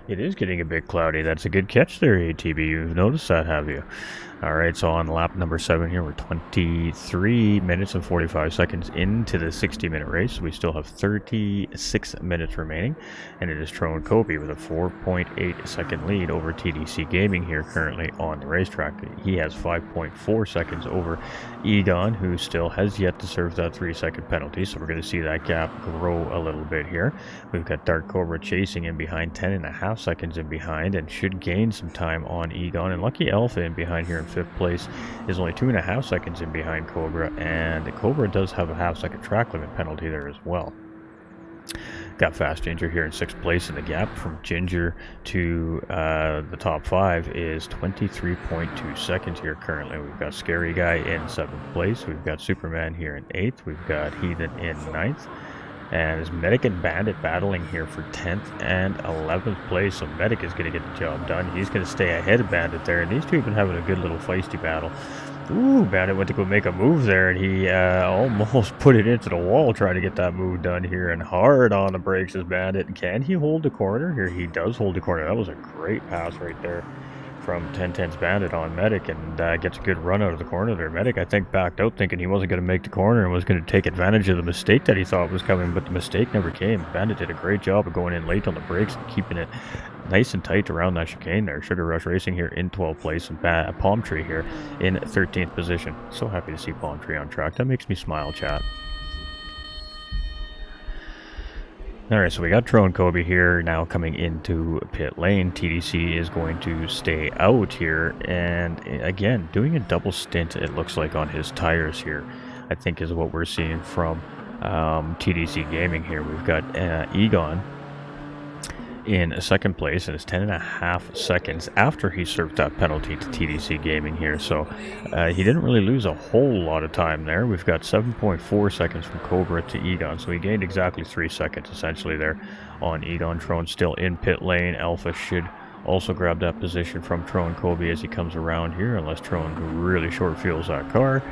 It is getting a bit cloudy. That's a good catch there, ATB. You've noticed that, have you? All right, so on lap number 7 here, we're 23 minutes and 45 seconds into the 60-minute race. We still have 36 minutes remaining, and it is Tron Kobe with a 4.8 second lead over TDC Gaming here currently on the racetrack. He has 5.4 seconds over Egon, who still has yet to serve that 3-second penalty, so we're going to see that gap grow a little bit here. We've got Dark Cobra chasing in behind, 10.5 seconds in behind, and should gain some time on Egon, and Lucky Alpha in behind here in 5th place is only 2.5 seconds in behind Cobra, and Cobra does have a half-second track limit penalty there as well. Got Fast Ginger here in 6th place, and the gap from Ginger to the top 5 is 23.2 seconds here currently. We've got Scary Guy in 7th place, we've got Superman here in 8th, we've got Heathen in 9th, and is Medic and Bandit battling here for 10th and 11th place. So Medic is going to get the job done. He's going to stay ahead of Bandit there. And these two have been having a good little feisty battle. Ooh, Bandit went to go make a move there, and he almost put it into the wall trying to get that move done here. And hard on the brakes is Bandit. Can he hold the corner? Here he does hold the corner. That was a great pass right there from Ten Tenths Bandit on Medic, and gets a good run out of the corner there. Medic, I think, backed out thinking he wasn't going to make the corner and was going to take advantage of the mistake that he thought was coming, but the mistake never came. Bandit did a great job of going in late on the brakes and keeping it nice and tight around that chicane there. Sugar Rush Racing here in 12th place, and Palm Tree here in 13th position. So happy to see Palm Tree on track. That makes me smile, chat. Alright, so we got Tron Kobe here now coming into pit lane. TDC is going to stay out here, and again, doing a double stint, it looks like, on his tires here, I think is what we're seeing from TDC Gaming here. We've got Egon in 2nd place, and it's 10.5 seconds after he served that penalty to TDC Gaming here, so he didn't really lose a whole lot of time there. We've got 7.4 seconds from Cobra to Egon, so he gained exactly 3 seconds essentially there on Egon. Tron still in pit lane. Alpha should also grab that position from Tron Kobe as he comes around here, unless Tron really short fuels that car,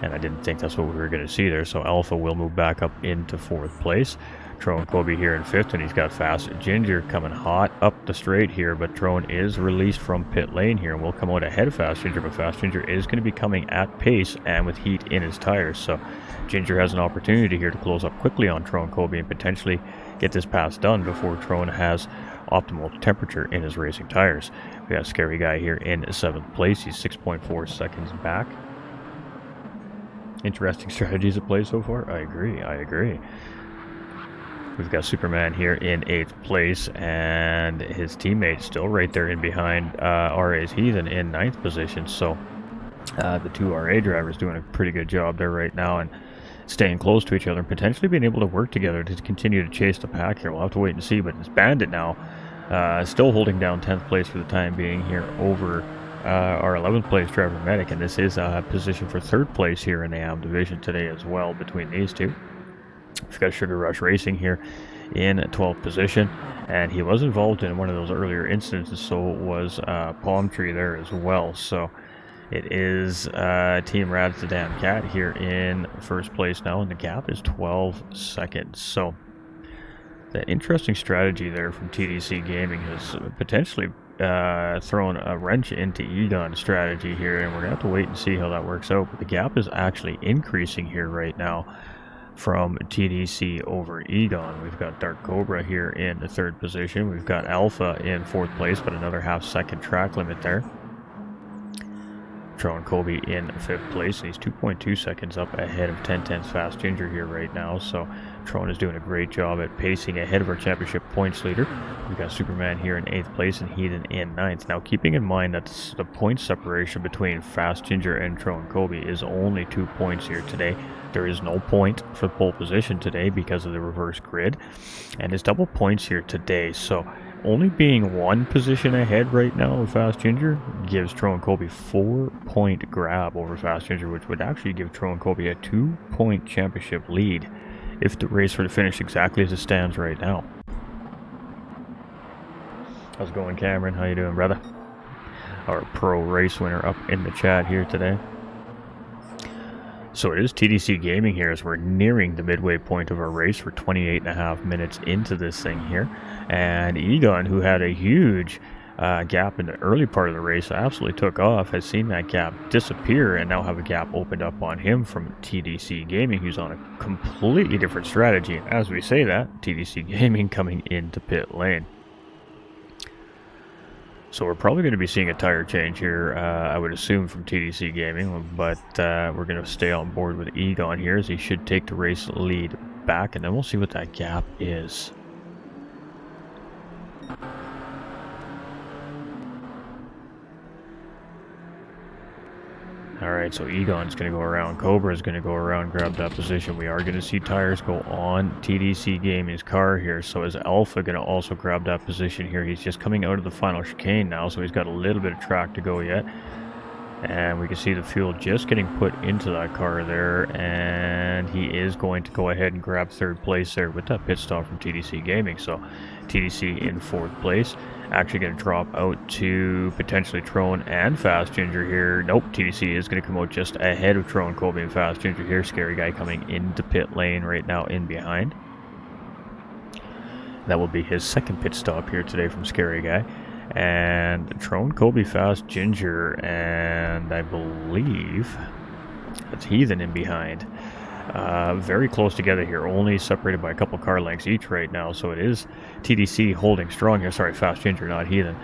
and I didn't think that's what we were going to see there. So Alpha will move back up into 4th place. Tron Kobe here in 5th, and he's got Fast Ginger coming hot up the straight here, but Tron is released from pit lane here and will come out ahead of Fast Ginger, but Fast Ginger is going to be coming at pace and with heat in his tires, so Ginger has an opportunity here to close up quickly on Tron Kobe and potentially get this pass done before Tron has optimal temperature in his racing tires. We got Scary Guy here in 7th place. He's 6.4 seconds back. Interesting strategies at play so far. I agree. We've got Superman here in 8th place, and his teammate still right there in behind RA's Heathen in 9th position. So the two RA drivers doing a pretty good job there right now and staying close to each other and potentially being able to work together to continue to chase the pack here. We'll have to wait and see, but it's Bandit now still holding down 10th place for the time being here over our 11th place driver Medic, and this is a position for 3rd place here in the AM division today as well between these two. We've got Sugar Rush Racing here in 12th position, and he was involved in one of those earlier incidents, so was Palm Tree there as well. So it is Team Rad's the Damn Cat here in 1st place now, and the gap is 12 seconds. So the interesting strategy there from TDC Gaming has potentially thrown a wrench into Egon's strategy here, and we're going to have to wait and see how that works out. But the gap is actually increasing here right now from TDC over Egon. We've got Dark Cobra here in the 3rd position. We've got Alpha in 4th place, but another half-second track limit there. Tron Kobe in 5th place, and he's 2.2 seconds up ahead of Ten Tenths Fast Ginger here right now. So Tron is doing a great job at pacing ahead of our championship points leader. We've got Superman here in 8th place and Heathen in 9th. Now, keeping in mind that the point separation between Fast Ginger and Tron Kobe is only 2 points here today. There is no point for pole position today because of the reverse grid, and it's double points here today. So only being 1 position ahead right now of Fast Ginger gives Tron Kobe 4-point grab over Fast Ginger, which would actually give Tron Kobe a 2-point championship lead if the race were to finish exactly as it stands right now. How's it going, Cameron? How you doing, brother? Our pro race winner up in the chat here today. So it is TDC Gaming here as we're nearing the midway point of our race. We're 28.5 minutes into this thing here. And Egon, who had a huge gap in the early part of the race, absolutely took off, has seen that gap disappear and now have a gap opened up on him from TDC Gaming, who's on a completely different strategy. And as we say that, TDC Gaming coming into pit lane. So we're probably going to be seeing a tire change here, I would assume, from TDC Gaming, but we're going to stay on board with Egon here as he should take the race lead back, and then we'll see what that gap is. Alright, so Egon's going to go around, Cobra's going to go around, grab that position. We are going to see tires go on TDC Gaming's car here, so is Alpha going to also grab that position here? He's just coming out of the final chicane now, so he's got a little bit of track to go yet. And we can see the fuel just getting put into that car there, and he is going to go ahead and grab third place there with that pit stop from TDC Gaming. So TDC in fourth place, actually going to drop out to potentially Trone and Fast Ginger here. Nope, TDC is going to come out just ahead of Trone, Colby, and Fast Ginger here. Scary Guy coming into pit lane right now in behind. That will be his second pit stop here today from Scary Guy. And Trone, Colby, Fast Ginger, and I believe that's Heathen in behind. Very close together here, only separated by a couple car lengths each right now. So it is TDC holding strong here. Sorry, Fast Ginger, not Heathen,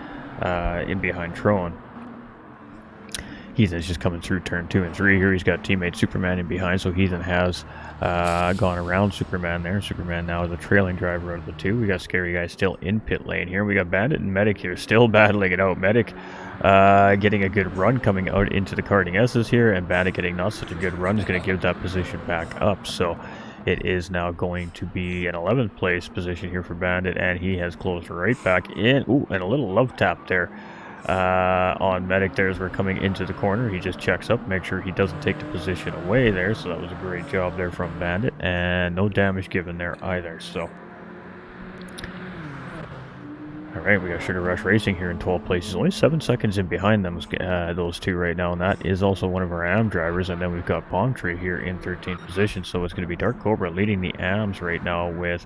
in behind Trone. Heathen's just coming through turn 2 and 3 here. He's got teammate Superman in behind, so Heathen has gone around Superman there. Superman now is the trailing driver out of the two. We got Scary Guy still in pit lane here. We got Bandit and Medic here still battling it out. Medic getting a good run coming out into the karting S's here, and Bandit getting not such a good run is going to give that position back up. So it is now going to be an 11th place position here for Bandit, and he has closed right back in. Ooh, and a little love tap there on Medic there as we're coming into the corner. He just checks up, make sure he doesn't take the position away there, so that was a great job there from Bandit, and no damage given there either. So alright, we got Sugar Rush Racing here in 12th place. He's only 7 seconds in behind them, those two right now, and that is also one of our AM drivers. And then we've got Palm Tree here in 13th position, so it's going to be Dark Cobra leading the AMs right now with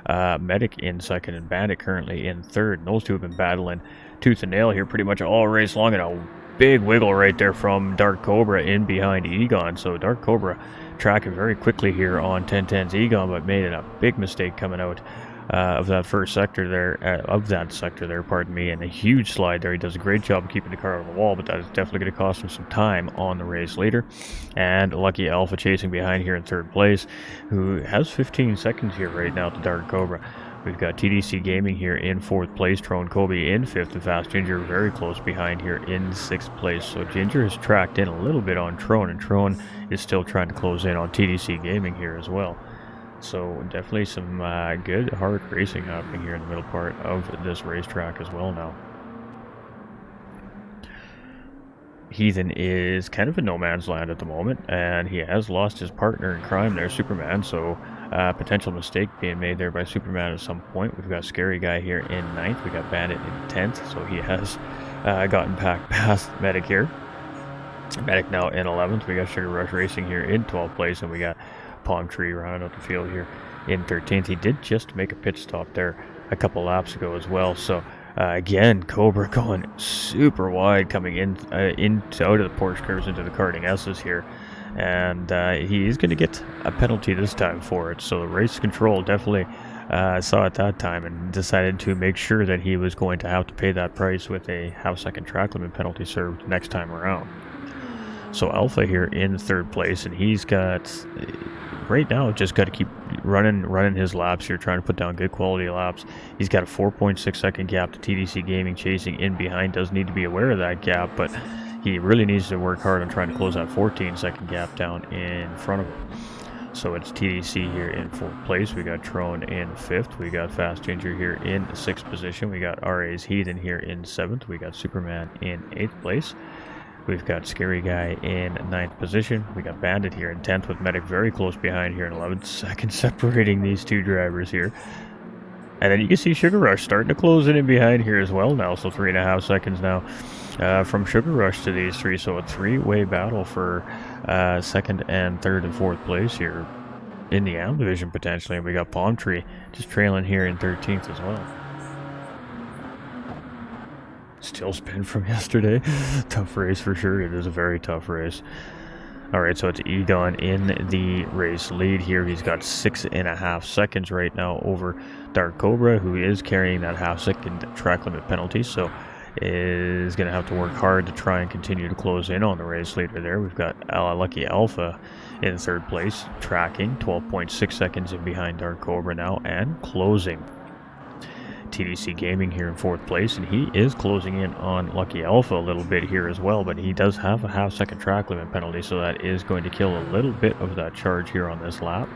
Medic in second and Bandit currently in third. And those two have been battling tooth and nail here pretty much all race long, and a big wiggle right there from Dark Cobra in behind Egon. So Dark Cobra tracking very quickly here on 10 Tenths Egon, but made a big mistake coming out of that first sector there, pardon me, and a huge slide there. He does a great job of keeping the car on the wall, but that is definitely going to cost him some time on the race later. And Lucky Alpha chasing behind here in third place, who has 15 seconds here right now to Dark Cobra. We've got TDC Gaming here in fourth place, Trone Kobe in fifth, and Fast Ginger very close behind here in sixth place. So Ginger has tracked in a little bit on Trone, and Trone is still trying to close in on TDC Gaming here as well. So definitely some good, hard racing happening here in the middle part of this racetrack as well now. Heathen is kind of in no man's land at the moment, and he has lost his partner in crime there, Superman, so potential mistake being made there by Superman at some point. We've got Scary Guy here in 9th, we got Bandit in 10th, so he has gotten back past Medic here. Medic now in 11th, we got Sugar Rush Racing here in 12th place, and we got Palm Tree rounding out the field here in 13th. He did just make a pit stop there a couple laps ago as well, so again, Cobra going super wide coming in out of the Porsche curves into the karting S's here, and he is going to get a penalty this time for it. So the race control definitely saw it that time and decided to make sure that he was going to have to pay that price with a half-second track limit penalty served next time around. So Alpha here in third place, and he's got, right now, just got to keep running his laps here, trying to put down good quality laps. He's got a 4.6 second gap to TDC Gaming chasing in behind. Does need to be aware of that gap, but he really needs to work hard on trying to close that 14 second gap down in front of him. So it's TDC here in fourth place. We got Trone in fifth. We got Fast Ginger here in sixth position. We got RA's Heathen here in seventh. We got Superman in eighth place. We've got Scary Guy in 9th position. We got Bandit here in 10th with Medic very close behind here in 11th. Second separating these two drivers here. And then you can see Sugar Rush starting to close in behind here as well now. So 3.5 seconds now from Sugar Rush to these three. So a three-way battle for second and third and fourth place here in the AM division potentially. And we got Palm Tree just trailing here in 13th as well. Still spin from yesterday. Tough race for sure. It is a very tough race. Alright, so it's Egon in the race lead here. He's got 6.5 seconds right now over Dark Cobra, who is carrying that half-second track limit penalty, so is going to have to work hard to try and continue to close in on the race leader there. We've got Lucky Alpha in third place, tracking 12.6 seconds in behind Dark Cobra now, and closing. TDC Gaming here in fourth place, and he is closing in on Lucky Alpha a little bit here as well, but he does have a half-second track limit penalty, so that is going to kill a little bit of that charge here on this lap.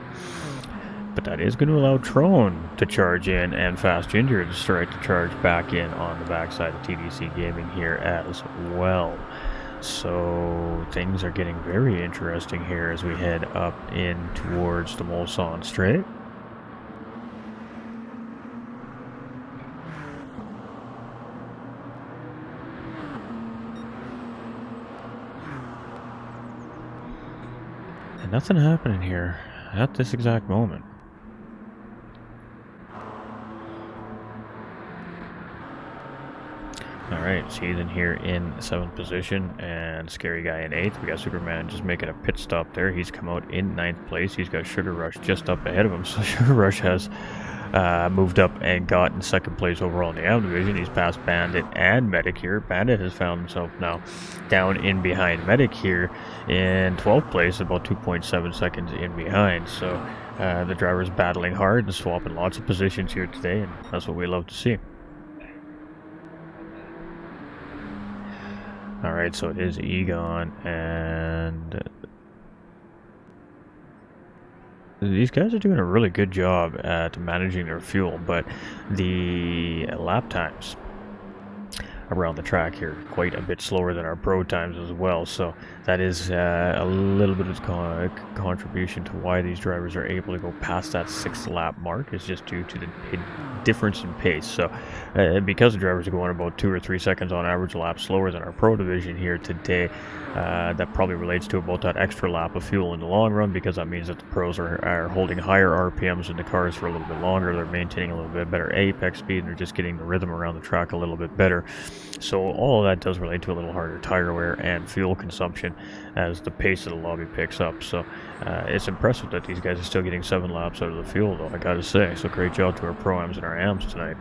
But that is going to allow Trone to charge in and Fast Ginger to start to charge back in on the backside of TDC Gaming here as well. So things are getting very interesting here as we head up in towards the Mulsanne Straight. And nothing happening here at this exact moment. Alright, Season here in 7th position and Scary Guy in 8th. We got Superman just making a pit stop there. He's come out in 9th place. He's got Sugar Rush just up ahead of him. So Sugar Rush has moved up and got in 2nd place overall in the AM division. He's passed Bandit and Medic here. Bandit has found himself now down in behind Medic here in 12th place, about 2.7 seconds in behind. So the driver's battling hard and swapping lots of positions here today, and that's what we love to see. Alright, so it is Egon, and these guys are doing a really good job at managing their fuel, but the lap times around the track here quite a bit slower than our pro times as well, so that is a little bit of contribution to why these drivers are able to go past that 6th lap mark, is just due to the difference in pace. So because the drivers are going about 2 or 3 seconds on average lap slower than our pro division here today, that probably relates to about that extra lap of fuel in the long run, because that means that the pros are holding higher RPMs in the cars for a little bit longer. They're maintaining a little bit better apex speed, and they're just getting the rhythm around the track a little bit better. So all of that does relate to a little harder tire wear and fuel consumption as the pace of the lobby picks up. So it's impressive that these guys are still getting 7 laps out of the fuel, though, I gotta say. So great job to our pro-ams and our AMs tonight.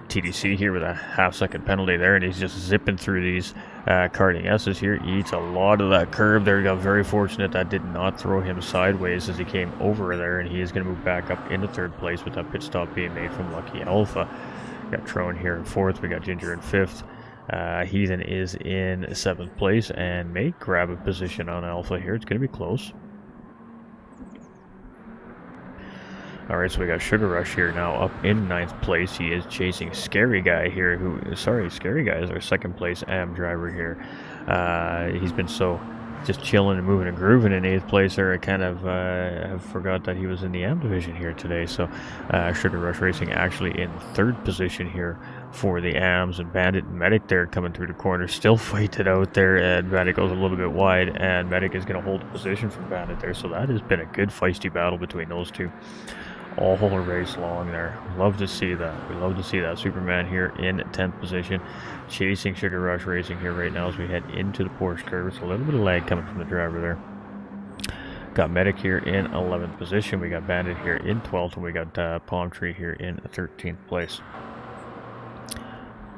TDC here with a half-second penalty there, and he's just zipping through these karting S's here. He eats a lot of that curve there. He got very fortunate that did not throw him sideways as he came over there, and he is going to move back up into 3rd place with that pit stop being made from Lucky Alpha. We got Trone here in 4th. We got Ginger in 5th. Heathen is in 7th place and may grab a position on Alpha here. It's going to be close. Alright, so we got Sugar Rush here now up in 9th place. He is chasing Scary Guy here, Scary Guy is our 2nd place AM driver here. He's been so just chilling and moving and grooving in 8th place there. I kind of have forgot that he was in the AM division here today. So Sugar Rush Racing actually in 3rd position here for the AMs, and Bandit and Medic there coming through the corner, still fight it out there, and Bandit goes a little bit wide, and Medic is going to hold a position from Bandit there. So that has been a good feisty battle between those two all race long there. Love to see that. We love to see that. Superman here in 10th position, chasing Sugar Rush Racing here right now as we head into the Porsche curve. It's a little bit of lag coming from the driver there. Got Medic here in 11th position. We got Bandit here in 12th, and we got Palm Tree here in 13th place.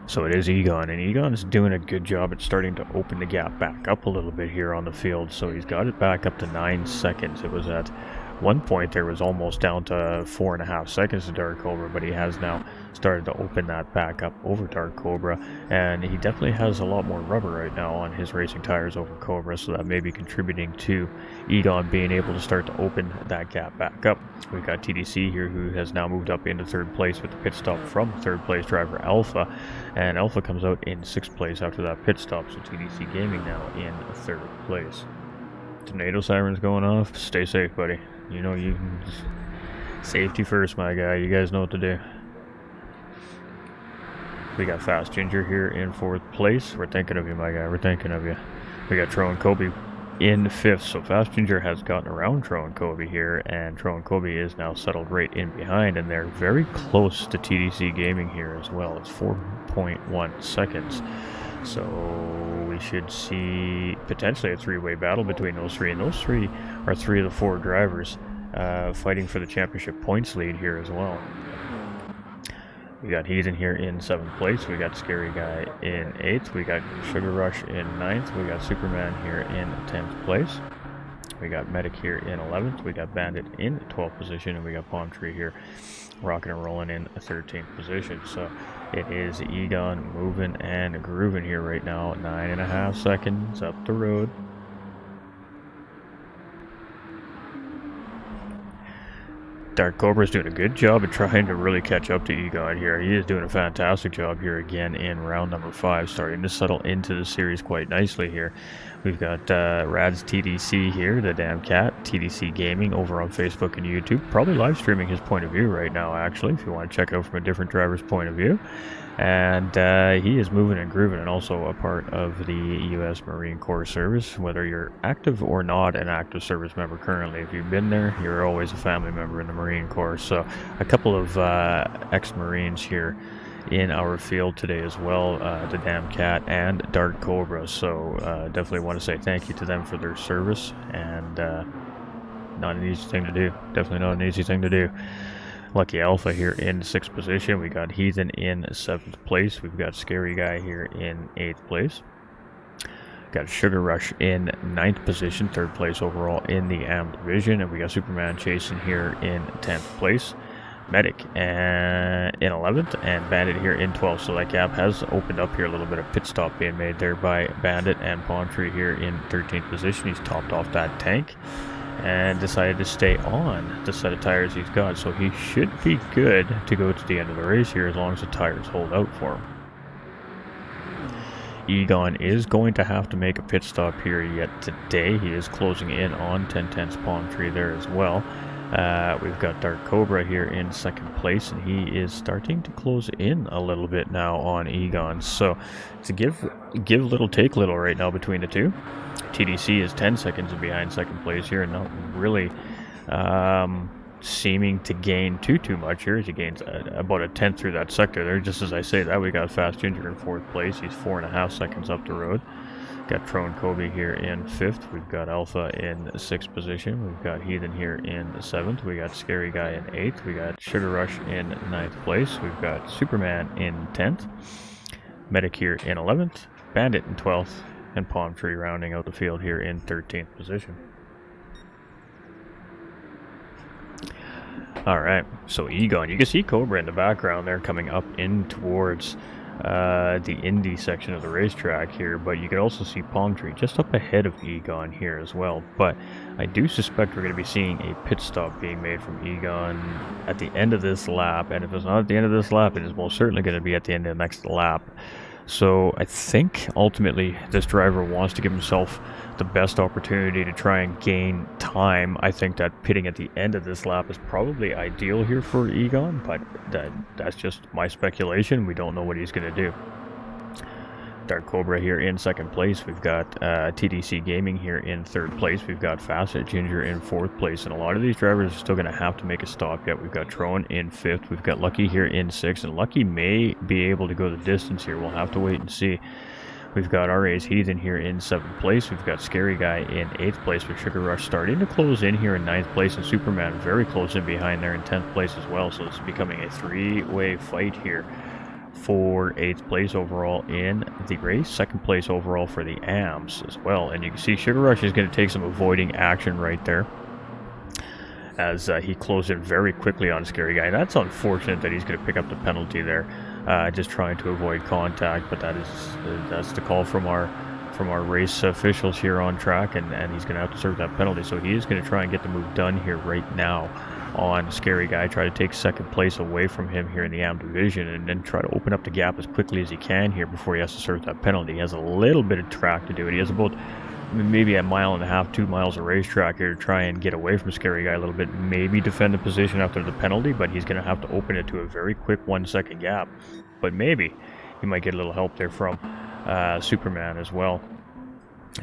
So it is Egon, and Egon is doing a good job at starting to open the gap back up a little bit here on the field. So he's got it back up to 9 seconds. It was at one point there was almost down to 4.5 seconds to Dark Cobra, but he has now started to open that back up over Dark Cobra, and he definitely has a lot more rubber right now on his racing tires over Cobra, so that may be contributing to Egon being able to start to open that gap back up. We've got TDC here, who has now moved up into 3rd place with the pit stop from 3rd place driver Alpha, and Alpha comes out in 6th place after that pit stop. So TDC Gaming now in 3rd place. Tornado sirens going off. Stay safe, buddy. You know, you can Safety first, my guy. You guys know what to do. We got Fast Ginger here in 4th place. We're thinking of you, my guy. We're thinking of you. We got Tro and Kobe in 5th. So Fast Ginger has gotten around Tro and Kobe here, and Tro and Kobe is now settled right in behind, and they're very close to TDC Gaming here as well. It's 4.1 seconds. So we should see potentially a 3-way battle between those three, and those three are 3 of the 4 drivers fighting for the championship points lead here as well. We got Heathen here in 7th place. We got Scary Guy in 8th. We got Sugar Rush in 9th. We got Superman here in 10th place. We got Medic here in 11th. We got Bandit in 12th position. And we got Palm Tree here rocking and rolling in 13th position. So it is Egon moving and grooving here right now. 9.5 seconds up the road. Dark Cobra's doing a good job of trying to really catch up to Egon here. He is doing a fantastic job here again in round number 5, starting to settle into the series quite nicely here. We've got Rad's TDC here, the damn cat, TDC Gaming over on Facebook and YouTube. Probably live streaming his point of view right now, actually, if you want to check it out from a different driver's point of view. And he is moving and grooving, and also a part of the U.S. Marine Corps service, whether you're active or not an active service member currently. If you've been there, you're always a family member in the Marine Corps. So a couple of ex-Marines here in our field today as well, the Damn Cat and Dark Cobra. So definitely want to say thank you to them for their service, and not an easy thing to do. Definitely not an easy thing to do. Lucky Alpha here in 6th position. We got Heathen in 7th place. We've got Scary Guy here in 8th place. Got Sugar Rush in 9th position, 3rd place overall in the AM division. And we got Superman chasing here in 10th place. Medic in 11th, and Bandit here in 12th. So that gap has opened up here a little bit of pit stop being made there by Bandit, and Palm Tree here in 13th position. He's topped off that tank and decided to stay on the set of tires he's got, so he should be good to go to the end of the race here as long as the tires hold out for him. Egon is going to have to make a pit stop here yet today. He is closing in on 10 Tenths Palm Tree there as well. We've got Dark Cobra here in 2nd place, and he is starting to close in a little bit now on Egon. So to give little, take little right now between the two. TDC is 10 seconds behind 2nd place here, and not really seeming to gain too much here, as he gains about a 10th through that sector there. Just as I say that, we got Fast Ginger in 4th place. He's 4.5 seconds up the road. Got Tro and Kobe here in 5th. We've got Alpha in 6th position. We've got Heathen here in 7th. We got Scary Guy in 8th. We got Sugar Rush in 9th place. We've got Superman in 10th. Medic here in 11th. Bandit in 12th. And Palm Tree rounding out the field here in 13th position. Alright, so Egon. You can see Cobra in the background there coming up in towards the Indy section of the racetrack here, but you can also see Palm Tree just up ahead of Egon here as well. But I do suspect we're going to be seeing a pit stop being made from Egon at the end of this lap, and if it's not at the end of this lap, it is most certainly going to be at the end of the next lap. So I think ultimately this driver wants to give himself the best opportunity to try and gain time. I think that pitting at the end of this lap is probably ideal here for Egon, but that's just my speculation. We don't know what he's going to do. Dark Cobra here in 2nd place. We've got TDC Gaming here in 3rd place. We've got Fast Ginger in 4th place. And a lot of these drivers are still going to have to make a stop yet. We've got Tron in 5th. We've got Lucky here in 6th. And Lucky may be able to go the distance here. We'll have to wait and see. We've got RA's Heathen here in 7th place. We've got Scary Guy in 8th place with Sugar Rush starting to close in here in 9th place. And Superman very close in behind there in 10th place as well. So it's becoming a 3-way fight here for 8th place overall in the race, 2nd place overall for the AMs as well. And you can see Sugar Rush is going to take some avoiding action right there as he closed in very quickly on Scary Guy. That's unfortunate that he's going to pick up the penalty there, just trying to avoid contact, but that's the call from our race officials here on track, and he's going to have to serve that penalty. So he is going to try and get the move done here right now on Scary Guy, try to take 2nd place away from him here in the AM division, and then try to open up the gap as quickly as he can here before he has to serve that penalty. He has a little bit of track to do it. He has about maybe a mile and a half, 2 miles of racetrack here to try and get away from Scary Guy a little bit, maybe defend the position after the penalty, but he's going to have to open it to a very quick 1 second gap. But maybe he might get a little help there from Superman as well,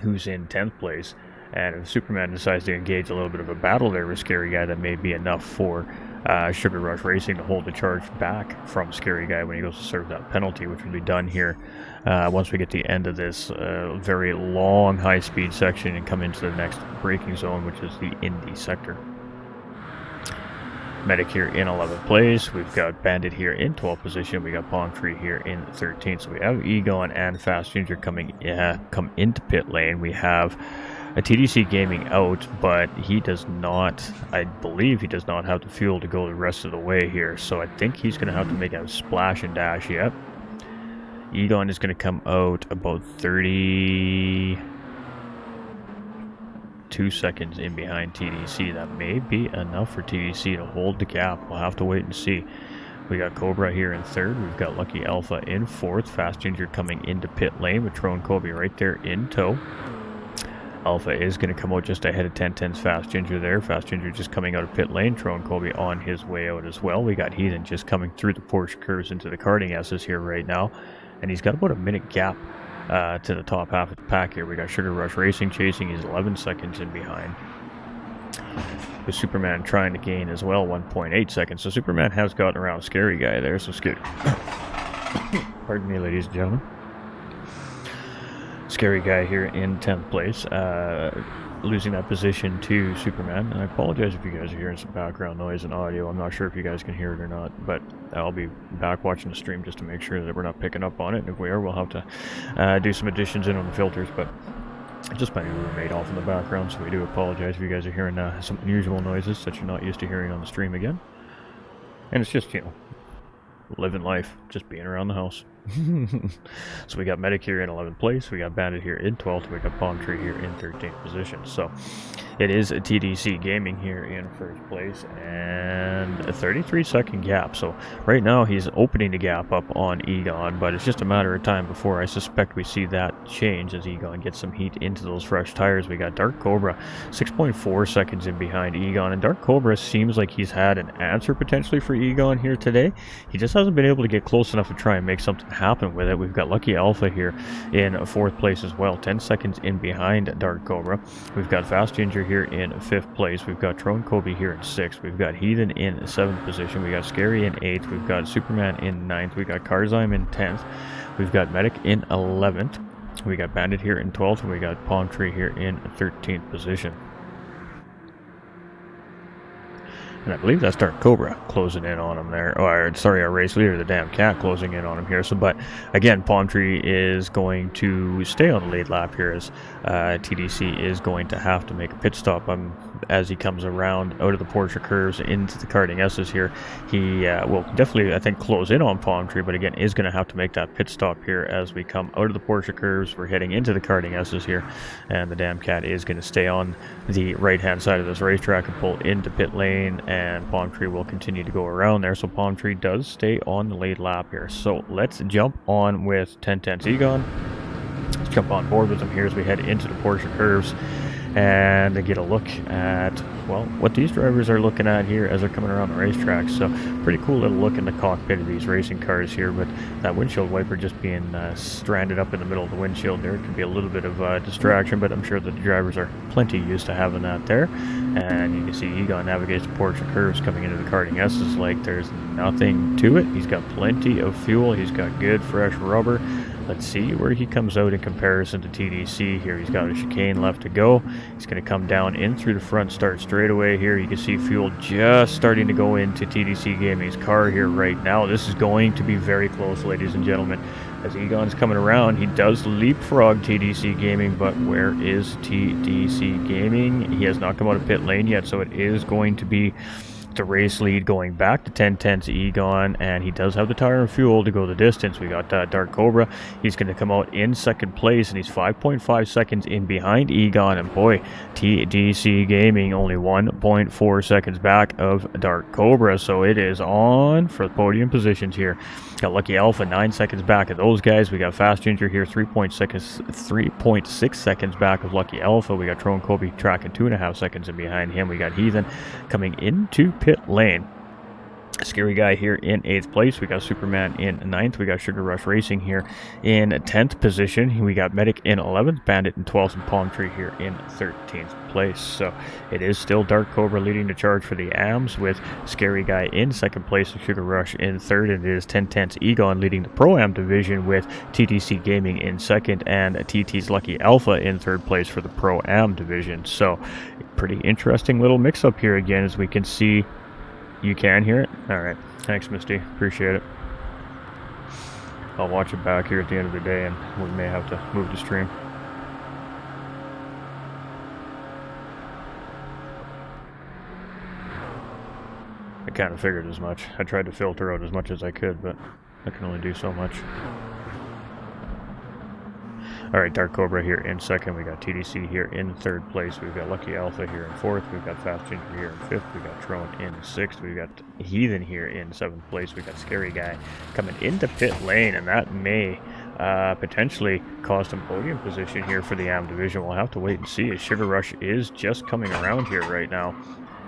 who's in 10th place. And if Superman decides to engage a little bit of a battle there with Scary Guy, that may be enough for Sugar Rush Racing to hold the charge back from Scary Guy when he goes to serve that penalty, which will be done here once we get to the end of this very long high-speed section and come into the next braking zone, which is the Indy sector. Medic here in 11th place. We've got Bandit here in 12th position. We got Palm Tree here in 13th. So we have Egon and Fast Ginger coming come into pit lane. We have a TDC Gaming out, but he does not, I believe he does not have the fuel to go the rest of the way here. So I think he's going to have to make a splash and dash yet. Egon is going to come out about 32 seconds in behind TDC. That may be enough for TDC to hold the gap. We'll have to wait and see. We got Cobra here in 3rd. We've got Lucky Alpha in 4th. Fast Ginger coming into pit lane with Tron Kobe right there in tow. Alpha is going to come out just ahead of 10 Tenths Fast Ginger there. Fast Ginger just coming out of pit lane. Tron Kobe on his way out as well. We got Heathen just coming through the Porsche curves into the karting S's here right now. And he's got about a minute gap to the top half of the pack here. We got Sugar Rush Racing chasing. He's 11 seconds in behind. With Superman trying to gain as well, 1.8 seconds. So Superman has gotten around Scary Guy there. So Scary... Pardon me, ladies and gentlemen. Scary Guy here in 10th place, losing that position to Superman. And I apologize if you guys are hearing some background noise and audio. I'm not sure if you guys can hear it or not, but I'll be back watching the stream just to make sure that we're not picking up on it. And if we are, we'll have to do some additions in on the filters, but just my new roommate off in the background, so we do apologize if you guys are hearing some unusual noises that you're not used to hearing on the stream again. And it's just, you know, living life, just being around the house. So we got Medic here in 11th place, we got Bandit here in 12th, we got Palm Tree here in 13th position. So it is a TDC Gaming here in 1st place and a 33-second gap. So right now he's opening the gap up on Egon, but it's just a matter of time before I suspect we see that change as Egon gets some heat into those fresh tires. We got Dark Cobra 6.4 seconds in behind Egon, and Dark Cobra seems like he's had an answer potentially for Egon here today. He just hasn't been able to get close enough to try and make something happen with it. We've got Lucky Alpha here in 4th place as well, 10 seconds in behind Dark Cobra. We've got Fast Ginger here in 5th place. We've got Tron Kobe here in 6th. We've got Heathen in 7th position. We got Scary in 8th. We've got Superman in 9th. We got Karzime in 10th. We've got Medic in 11th. We got Bandit here in 12th, and we got Palm Tree here in 13th position. And I believe that's Dark Cobra closing in on him there. Or, sorry, our race leader, the damn cat, closing in on him here. So, but again, Palm Tree is going to stay on the lead lap here as TDC is going to have to make a pit stop as he comes around out of the Porsche curves into the karting S's here. He will definitely, I think, close in on Palm Tree, but again, is going to have to make that pit stop here as we come out of the Porsche curves. We're heading into the karting S's here, and the damn cat is going to stay on the right-hand side of this racetrack and pull into pit lane, and Palm Tree will continue to go around there. So Palm Tree does stay on the lead lap here. So let's jump on with 10 Tenths Egon. Let's jump on board with them here as we head into the Porsche curves and get a look at, well, what these drivers are looking at here as they're coming around the racetrack. So pretty cool little look in the cockpit of these racing cars here, but that windshield wiper just being stranded up in the middle of the windshield there can be a little bit of distraction, but I'm sure that the drivers are plenty used to having that there. And you can see Egon navigates the Porsche curves coming into the karting S's like there's nothing to it. He's got plenty of fuel. He's got good fresh rubber. Let's see where he comes out in comparison to TDC here. He's got a chicane left to go. He's going to come down in through the front start straightaway here. You can see fuel just starting to go into TDC Gaming's car here right now. This is going to be very close, ladies and gentlemen. As Egon's coming around, he does leapfrog TDC Gaming, but where is TDC Gaming? He has not come out of pit lane yet, so it is going to be the race lead going back to 10 tenths Egon, and he does have the tire and fuel to go the distance. We got Dark Cobra. He's going to come out in second place, and he's 5.5 seconds in behind Egon, and boy, TDC Gaming only 1.4 seconds back of Dark Cobra, so it is on for podium positions here. Got Lucky Alpha 9 seconds back of those guys. We got Fast Ginger here 3.6 seconds back of Lucky Alpha. We got Tron Kobe tracking 2.5 seconds in behind him. We got Heathen coming into pit lane. Scary Guy here in 8th place. We got Superman in 9th. We got Sugar Rush Racing here in 10th position. We got Medic in 11th, Bandit in 12th, and Palm Tree here in 13th place. So it is still Dark Cobra leading the charge for the AMs, with Scary Guy in 2nd place and Sugar Rush in 3rd. It is 10 Tenths Egon leading the Pro-Am division, with TTC Gaming in 2nd and TT's Lucky Alpha in 3rd place for the Pro-Am division. So pretty interesting little mix-up here again, as we can see. You can hear it? Alright. Thanks, Misty. Appreciate it. I'll watch it back here at the end of the day, and we may have to move the stream. I kind of figured as much. I tried to filter out as much as I could, but I can only do so much. Alright, Dark Cobra here in 2nd. We got TDC here in 3rd place. We've got Lucky Alpha here in 4th. We've got Fast Ginger here in 5th. We've got Tron in 6th. We've got Heathen here in 7th place. We've got Scary Guy coming into pit lane, and that may potentially cost him podium position here for the AM division. We'll have to wait and see, as Sugar Rush is just coming around here right now.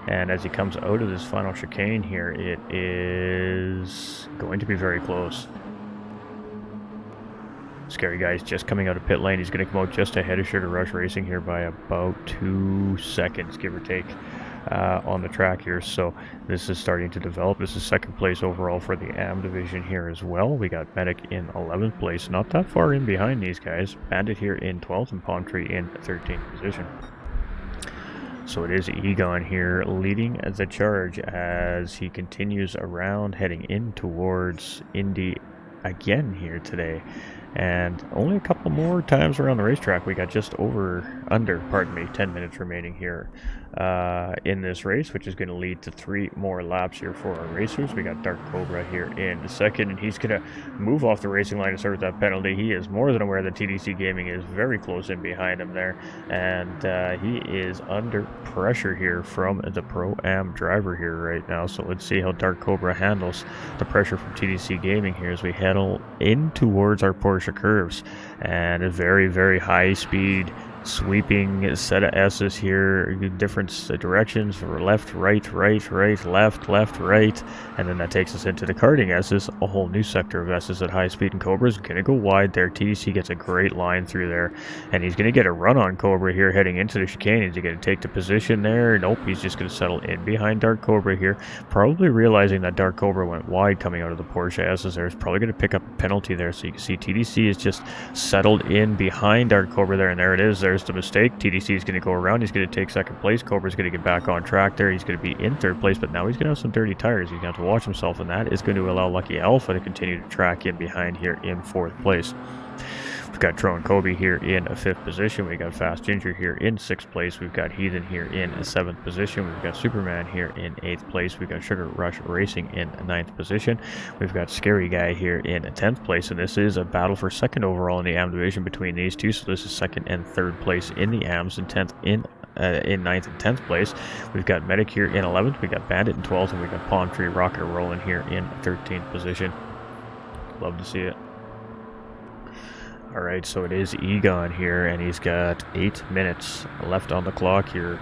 And as he comes out of this final chicane here, it is going to be very close. Scary Guy's just coming out of pit lane. He's going to come out just ahead of Sugar Rush Racing here by about 2 seconds, give or take, on the track here. So this is starting to develop. This is 2nd place overall for the AM division here as well. We got Medic in 11th place, not that far in behind these guys. Bandit here in 12th, and Palm Tree in 13th position. So it is Egon here leading the charge as he continues around, heading in towards Indy again here today. And only a couple more times around the racetrack. We got just under 10 minutes remaining here in this race, which is going to lead to 3 more laps here for our racers. We got Dark Cobra here in 2nd, and he's going to move off the racing line to serve that penalty. He is more than aware that TDC Gaming is very close in behind him there, and he is under pressure here from the Pro-Am driver here right now. So let's see how Dark Cobra handles the pressure from TDC Gaming here as we head in towards our Porsche curves, and a very, very high speed sweeping set of S's here, different directions, left, right, left, right, and then that takes us into the karting S's, a whole new sector of S's at high speed, and Cobra's going to go wide there. TDC gets a great line through there, and he's going to get a run on Cobra here heading into the chicane. Is he going to take the position there? Nope, he's just going to settle in behind Dark Cobra here, probably realizing that Dark Cobra went wide coming out of the Porsche S's there. He's probably going to pick up a penalty there, so you can see TDC is just settled in behind Dark Cobra there, and there it is. There's the mistake. TDC is going to go around. He's going to take 2nd place. Cobra's going to get back on track there. He's going to be in 3rd place, but now he's going to have some dirty tires. He's going to have to watch himself, and that is going to allow Lucky Alpha to continue to track in behind here in 4th place. We've got Tron Kobe here in 5th position. We got Fast Ginger here in 6th place. We've got Heathen here in 7th position. We've got Superman here in 8th place. We've got Sugar Rush Racing in 9th position. We've got Scary Guy here in 10th place, and this is a battle for 2nd overall in the AM division between these two. So this is 2nd and 3rd place in the AMs, and 10th in 9th and 10th place. We've got Medic here in 11th. We got Bandit in 12th, and we got Palm Tree Rocket Rolling here in 13th position. Love to see it. Alright, so it is Egon here, and he's got 8 minutes left on the clock here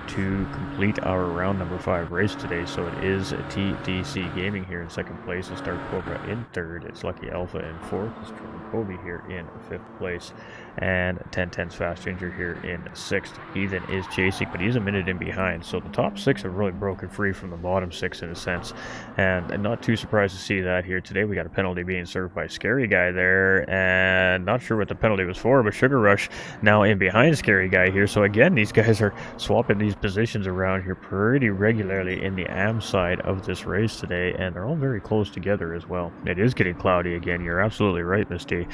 to complete our round number 5 race today. So it is TDC Gaming here in 2nd place. It's Dark Cobra in 3rd. It's Lucky Alpha in 4th. It's Kobe here in 5th place, and 10 Tenths Fast Ginger here in 6th. Heathen is chasing, but he's a minute in behind, so the top 6 have really broken free from the bottom 6 in a sense, and I'm not too surprised to see that here today. We got a penalty being served by Scary Guy there, and not sure what the penalty was for, but Sugar Rush now in behind Scary Guy here. So again, these guys are swapping these positions around here pretty regularly in the AM side of this race today, and they're all very close together as well. It is getting cloudy again. You're absolutely right, Misty.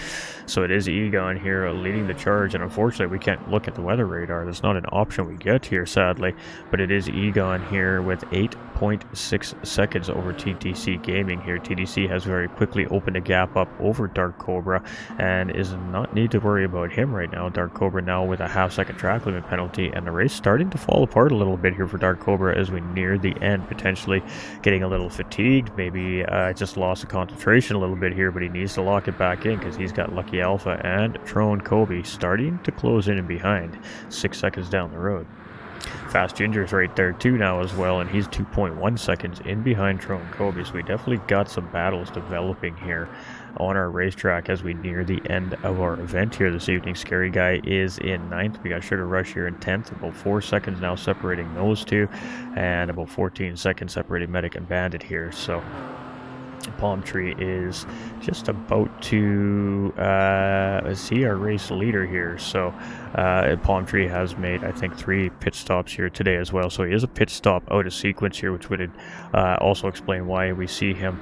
So it is Egon here leading the charge, and unfortunately we can't look at the weather radar. That's not an option we get here, sadly, but it is Egon here with 8.6 seconds over TTC Gaming here. TTC has very quickly opened a gap up over Dark Cobra and is not need to worry about him right now. Dark Cobra now with a half-second track limit penalty, and the race starting to fall apart a little bit here for Dark Cobra as we near the end, potentially getting a little fatigued, maybe just lost the concentration a little bit here, but he needs to lock it back in because he's got Lucky Alpha and Trone Kobe starting to close in and behind, 6 seconds down the road. Fast Ginger's right there too now as well, and he's 2.1 seconds in behind Trone Kobe, so we definitely got some battles developing here on our racetrack as we near the end of our event here this evening. Scary Guy is in 9th. We got Sugar Rush here in 10th. About 4 seconds now separating those two, and about 14 seconds separating Medic and Bandit here. So Palm Tree is just about to see our race leader here. So Palm Tree has made, I think, 3 pit stops here today as well. So he is a pit stop out of sequence here, which would also explain why we see him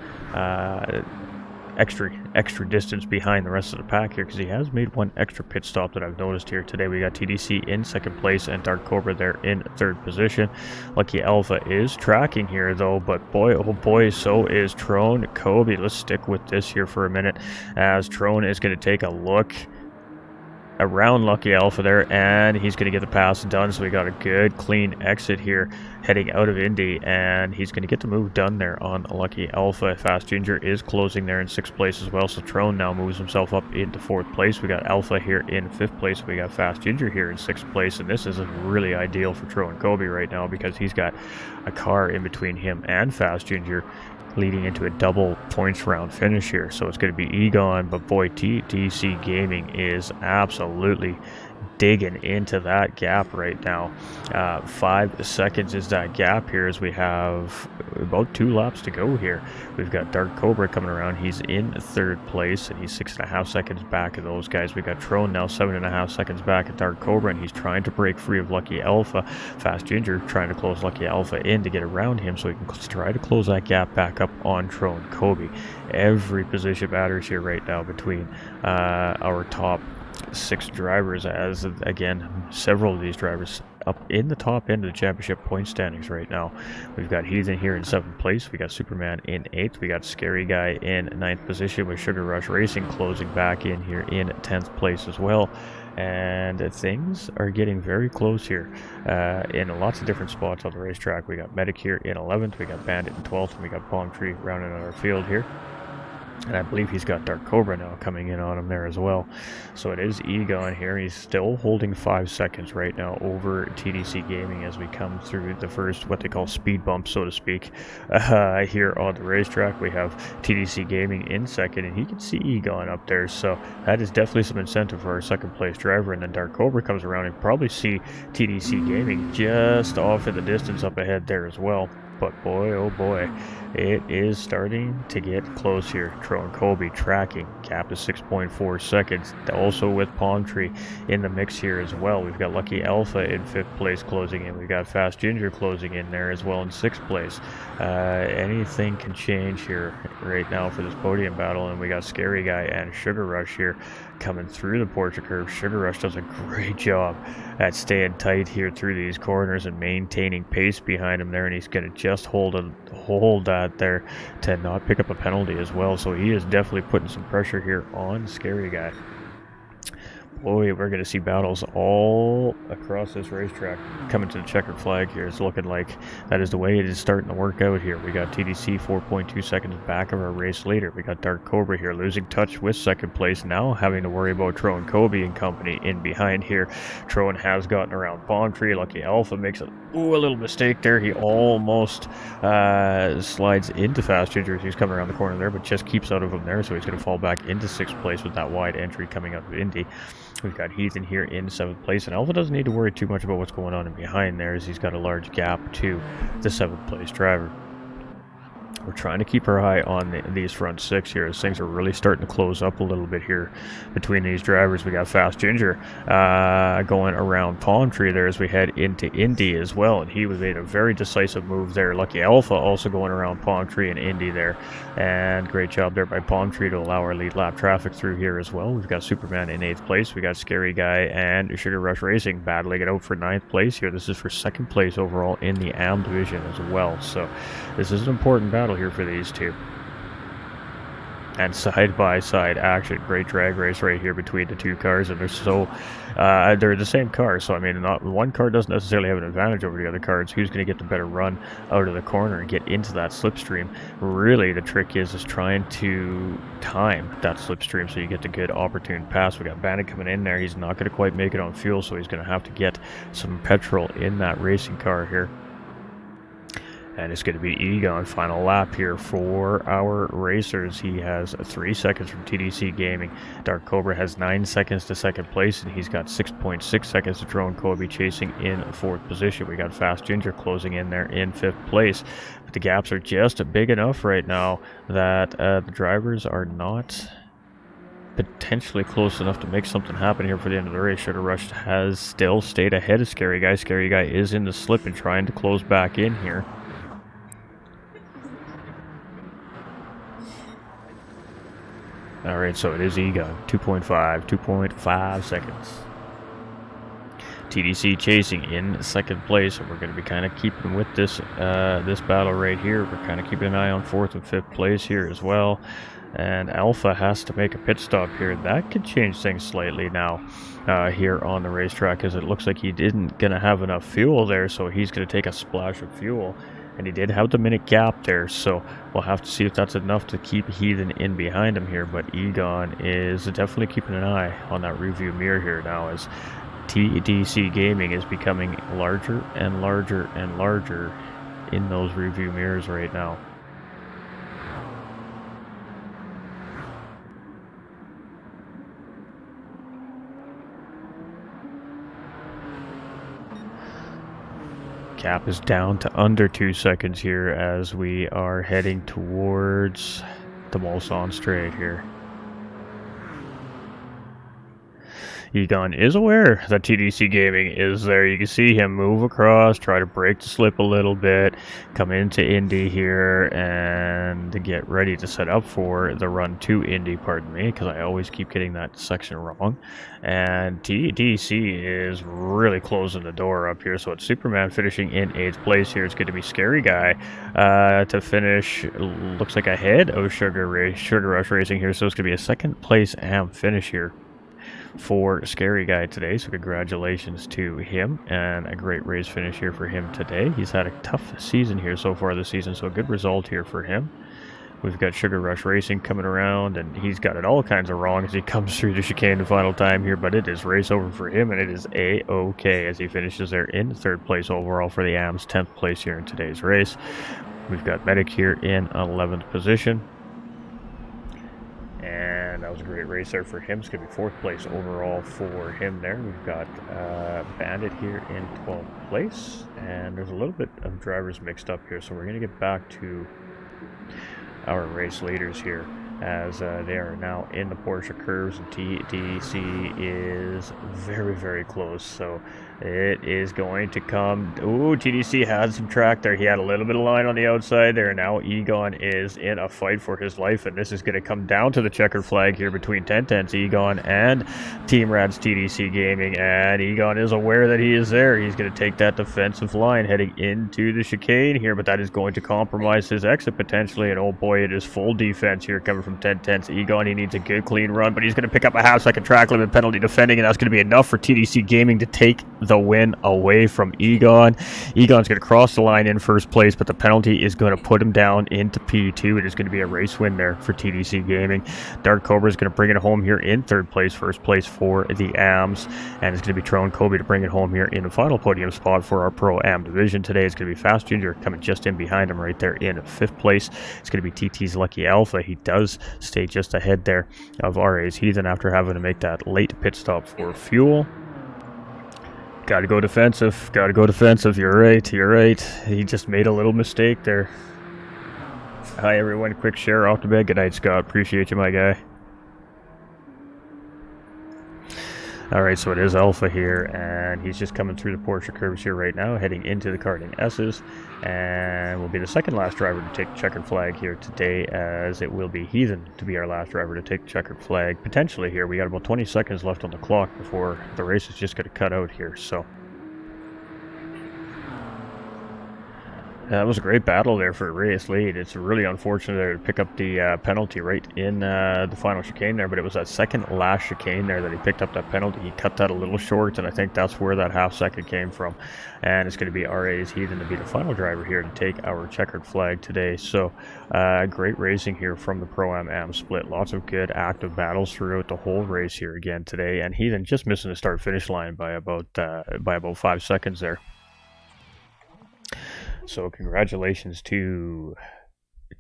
extra distance behind the rest of the pack here, because he has made 1 extra pit stop that I've noticed here today. We got TDC in 2nd place and Dark Cobra there in 3rd position. Lucky Alpha is tracking here though, but boy oh boy, so is Trone Kobe. Let's stick with this here for a minute as Trone is going to take a look around Lucky Alpha there, and he's going to get the pass done. So we got a good clean exit here heading out of Indy, and he's going to get the move done there on Lucky Alpha. Fast Ginger is closing there in 6th place as well, so Trone now moves himself up into 4th place. We got Alpha here in 5th place. We got Fast Ginger here in 6th place, and this is really ideal for Trone Kobe right now because he's got a car in between him and Fast Ginger, leading into a double points round finish here. So it's going to be Egon, but boy, TTC Gaming is absolutely digging into that gap right now. 5 seconds is that gap here as we have about 2 laps to go here. We've got Dark Cobra coming around. He's in 3rd place and he's 6.5 seconds back of those guys. We got Trone now 7.5 seconds back at Dark Cobra, and he's trying to break free of Lucky Alpha. Fast Ginger trying to close Lucky Alpha in to get around him so he can try to close that gap back up on Trone Kobe. Every position matters here right now between our top 6 drivers, as again several of these drivers up in the top end of the championship point standings right now. We've got Heathen here in 7th place, we got Superman in 8th, we got Scary Guy in 9th position, with Sugar Rush Racing closing back in here in 10th place as well. And things are getting very close here in lots of different spots on the racetrack. We got Medic here in 11th, we got Bandit in 12th, and we got Palm Tree rounding out our field here. And I believe he's got Dark Cobra now coming in on him there as well. So it is Egon here. He's still holding 5 seconds right now over TDC Gaming as we come through the first, what they call speed bump, so to speak. Here on the racetrack, we have TDC Gaming in 2nd, and he can see Egon up there. So that is definitely some incentive for our 2nd place driver. And then Dark Cobra comes around and probably see TDC Gaming just off in the distance up ahead there as well. But boy, oh boy, it is starting to get close here. Trone Kobe tracking, gap to 6.4 seconds. Also with Palm Tree in the mix here as well. We've got Lucky Alpha in 5th place closing in. We've got Fast Ginger closing in there as well in 6th place. Anything can change here right now for this podium battle, and we got Scary Guy and Sugar Rush here coming through the portrait curve. Sugar Rush does a great job at staying tight here through these corners and maintaining pace behind him there, and he's going to just hold that there to not pick up a penalty as well. So he is definitely putting some pressure here on Scary Guy. Boy, we're going to see battles all across this racetrack coming to the checkered flag here. It's looking like that is the way it is starting to work out here. We got TDC 4.2 seconds back of our race leader. We got Dark Cobra here losing touch with 2nd place, now having to worry about Trone Kobe and company in behind here. Trone has gotten around Palm Tree. Lucky Alpha makes a little mistake there. He almost slides into Fast Ginger as he's coming around the corner there, but just keeps out of him there, so he's going to fall back into 6th place with that wide entry coming out of Indy. We've got Heathen here in 7th place, and Alpha doesn't need to worry too much about what's going on in behind there, as he's got a large gap to the 7th place driver. We're trying to keep our eye on these front six here, as things are really starting to close up a little bit here between these drivers. We got Fast Ginger going around Palm Tree there as we head into Indy as well, and he made a very decisive move there. Lucky Alpha also going around Palm Tree and Indy there, and great job there by Palm Tree to allow our lead lap traffic through here as well. We've got Superman in 8th place. We got Scary Guy and Sugar Rush Racing battling it out for 9th place here. This is for 2nd place overall in the AM division as well, so this is an important battle here for these two. And side-by-side action, great drag race right here between the two cars, and they're the same car, so I mean, one car doesn't necessarily have an advantage over the other car. It's who's going to get the better run out of the corner and get into that slipstream. Really, the trick is trying to time that slipstream so you get the good opportune pass. We got Bandit coming in there. He's not going to quite make it on fuel, so he's going to have to get some petrol in that racing car here. And it's going to be Egon, final lap here for our racers. He has 3 seconds from TDC Gaming. Dark Cobra has 9 seconds to 2nd place, and he's got 6.6 seconds to Drone Kobe chasing in 4th position. We got Fast Ginger closing in there in 5th place. But the gaps are just big enough right now that the drivers are not potentially close enough to make something happen here for the end of the race. Sugar Rush has still stayed ahead of Scary Guy. Scary Guy is in the slip and trying to close back in here. Alright, so it is Egon, 2.5 seconds. TDC chasing in 2nd place, and we're going to be kind of keeping with this this battle right here. We're kind of keeping an eye on 4th and 5th place here as well. And Alpha has to make a pit stop here. That could change things slightly now here on the racetrack, because it looks like he didn't going to have enough fuel there, so he's going to take a splash of fuel. And he did have the minute gap there, so we'll have to see if that's enough to keep Heathen in behind him here. But Egon is definitely keeping an eye on that rearview mirror here now, as TDC Gaming is becoming larger and larger and larger in those rearview mirrors right now. Gap is down to under 2 seconds here as we are heading towards the Mulsanne straight here. Egon is aware that TDC Gaming is there. You can see him move across, try to break the slip a little bit, come into Indy here, and get ready to set up for the run to Indy, pardon me, because I always keep getting that section wrong. And TDC is really closing the door up here, so it's Superman finishing in 8th place here. It's going to be Scary Guy to finish, looks like ahead of Sugar Rush Racing here, so it's going to be a 2nd place AM finish here for Scary Guy today, so congratulations to him, and a great race finish here for him today. He's had a tough season here so far this season, so a good result here for him. We've got Sugar Rush Racing coming around, and he's got it all kinds of wrong as he comes through the chicane the final time here, but it is race over for him, and it is A-OK as he finishes there in 3rd place overall for the AMS, 10th place here in today's race. We've got Medic here in 11th position. And that was a great race there for him. It's going to be 4th place overall for him there. We've got Bandit here in 12th place. And there's a little bit of drivers mixed up here, so we're going to get back to our race leaders here, as they are now in the Porsche curves, and TDC is very, very close, so it is going to come. Ooh, TDC had some track there. He had a little bit of line on the outside there. Now Egon is in a fight for his life, and this is going to come down to the checkered flag here between Ten Tenths Egon and Team Rad's TDC Gaming, and Egon is aware that he is there. He's going to take that defensive line heading into the chicane here, but that is going to compromise his exit potentially, and oh boy, it is full defense here coming from Ten Tenths Egon. He needs a good clean run, but he's going to pick up a half-second track limit penalty defending, and that's going to be enough for TDC Gaming to take the win away from Egon. Egon's going to cross the line in 1st place, but the penalty is going to put him down into P2. It is going to be a race win there for TDC Gaming. Dark Cobra is going to bring it home here in 3rd place, 1st place for the AMS, and it's going to be Drone Kobe to bring it home here in the final podium spot for our Pro-Am division today. It's going to be Fast Ginger coming just in behind him right there in 5th place. It's going to be TT's Lucky Alpha. He does stay just ahead there of RA's Heathen after having to make that late pit stop for fuel. Gotta go defensive. Gotta go defensive. You're right. You're right. He just made a little mistake there. Hi everyone, quick share off the bed. Good night, Scott. Appreciate you, my guy. Alright, so it is Alpha here, and he's just coming through the Porsche curves here right now, heading into the karting S's, and will be the second last driver to take the checkered flag here today, as it will be Heathen to be our last driver to take the checkered flag. Potentially here, we got about 20 seconds left on the clock before the race is just going to cut out here, so... That was a great battle there for a race lead. It's really unfortunate there to pick up the penalty right in the final chicane there, but it was that second last chicane there that he picked up that penalty. He cut that a little short, and I think that's where that half second came from. And it's going to be RA's Heathen to be the final driver here to take our checkered flag today. So great racing here from the Pro-Am split. Lots of good active battles throughout the whole race here again today, and Heathen just missing the start-finish line by about 5 seconds there. So congratulations to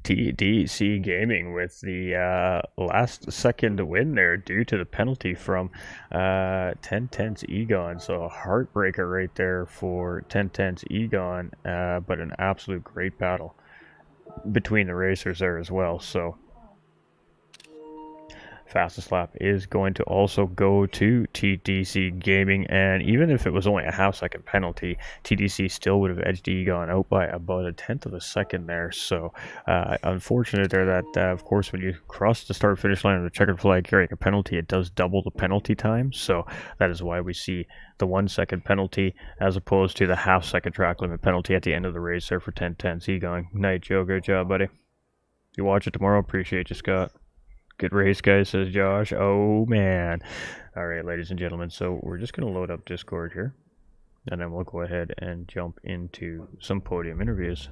TDC Gaming with the last second win there due to the penalty from Ten Tenths Egon. So a heartbreaker right there for Ten Tenths Egon, but an absolute great battle between the racers there as well. So fastest lap is going to also go to TDC Gaming, and even if it was only a half second penalty, TDC still would have edged Egon out by about 1/10 of a second there. So unfortunate there that of course when you cross the start finish line of the checkered flag carrying a penalty, it does double the penalty time. So that is why we see the 1 second penalty as opposed to the half second track limit penalty at the end of the race there for 10 Tenths Egon. Night, Joe. Great job, buddy. You watch it tomorrow. Appreciate you, Scott. Good race, guys, says Josh. Oh, man. All right, ladies and gentlemen, so we're just going to load up Discord here, and then we'll go ahead and jump into some podium interviews.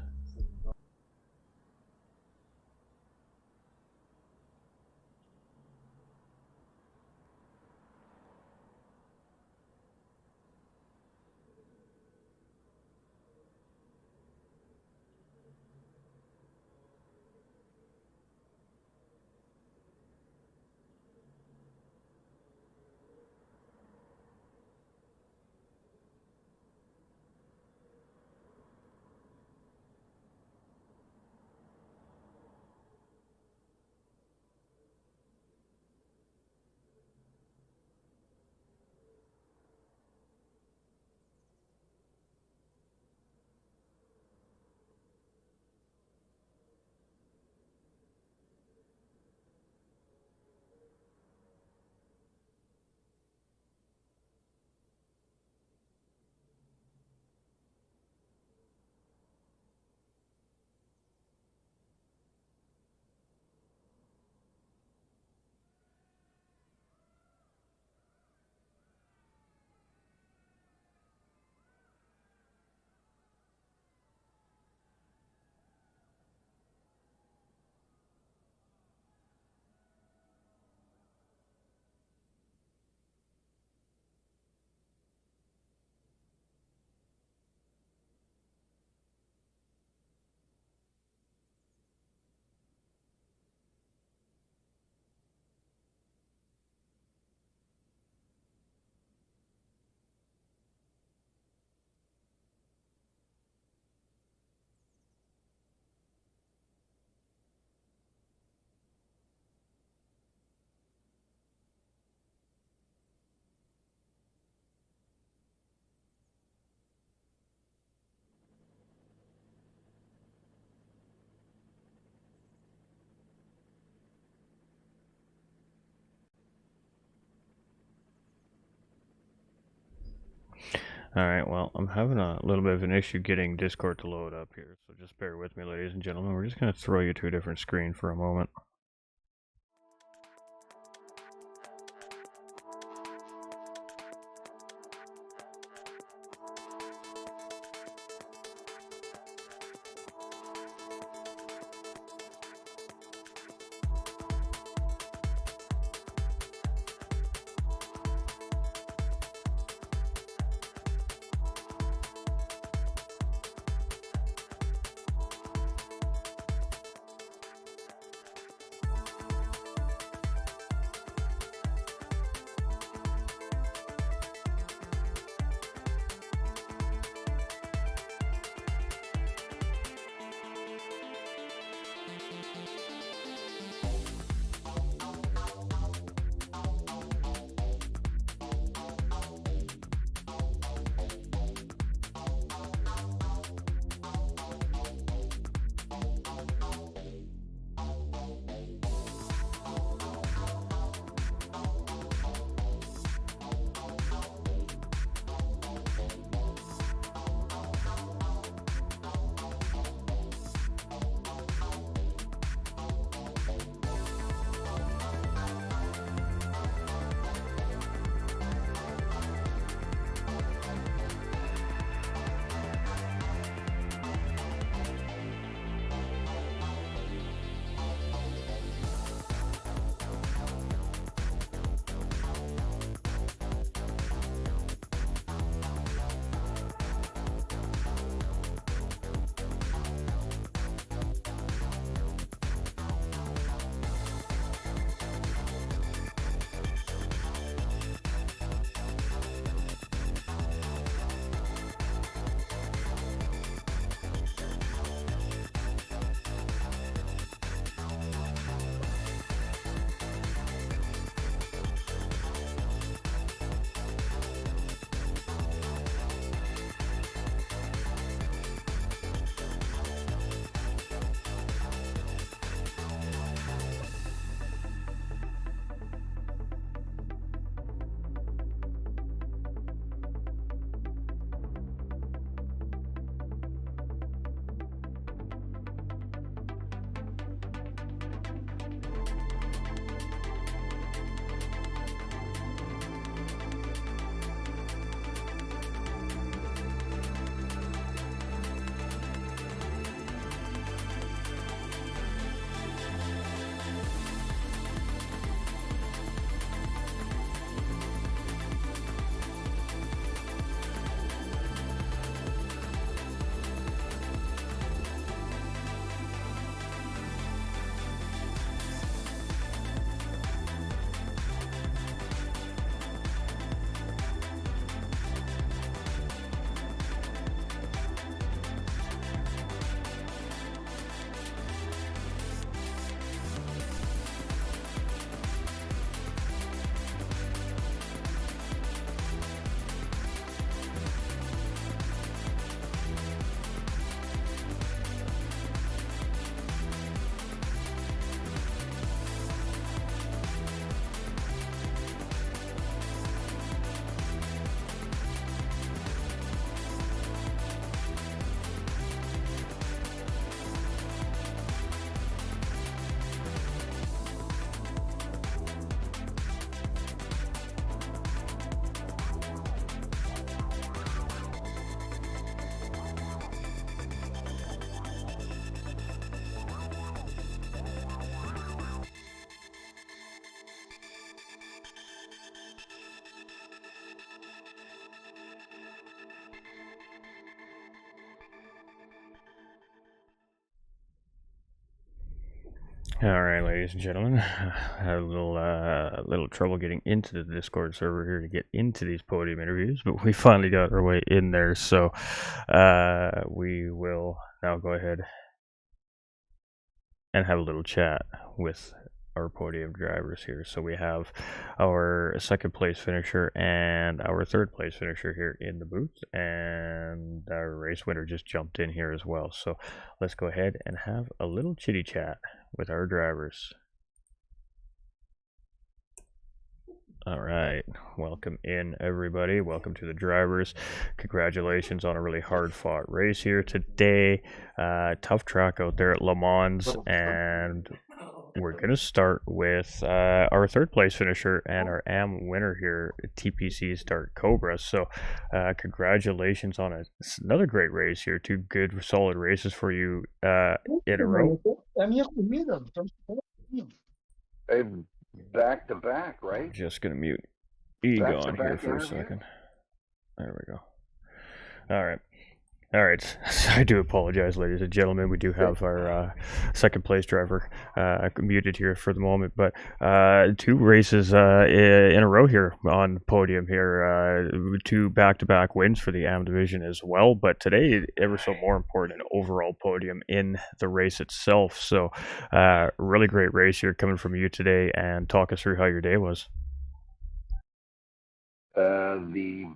Alright, well, I'm having a little bit of an issue getting Discord to load up here, so just bear with me, ladies and gentlemen. We're just going to throw you to a different screen for a moment. All right, ladies and gentlemen, had a little trouble getting into the Discord server here to get into these podium interviews, but we finally got our way in there. So we will now go ahead and have a little chat with our podium drivers here. So we have our second place finisher and our third place finisher here in the booth, and our race winner just jumped in here as well. So let's go ahead and have a little chitty chat with our drivers. All right, welcome in everybody. Welcome to the drivers. Congratulations on a really hard fought race here today. Tough track out there at Le Mans, and we're going to start with our third place finisher and our AM winner here, TPC Start Cobra. So congratulations on another great race here. Two good, solid races for you in a row. Hey, back to back, right? I'm just going to mute Egon here for a second. There we go. All right. All right. I do apologize, ladies and gentlemen. We do have our second place driver muted here for the moment, but two races in a row here on the podium here. Two back-to-back wins for the AM division as well, but today ever so more important, an overall podium in the race itself. So really great race here coming from you today, and talk us through how your day was. The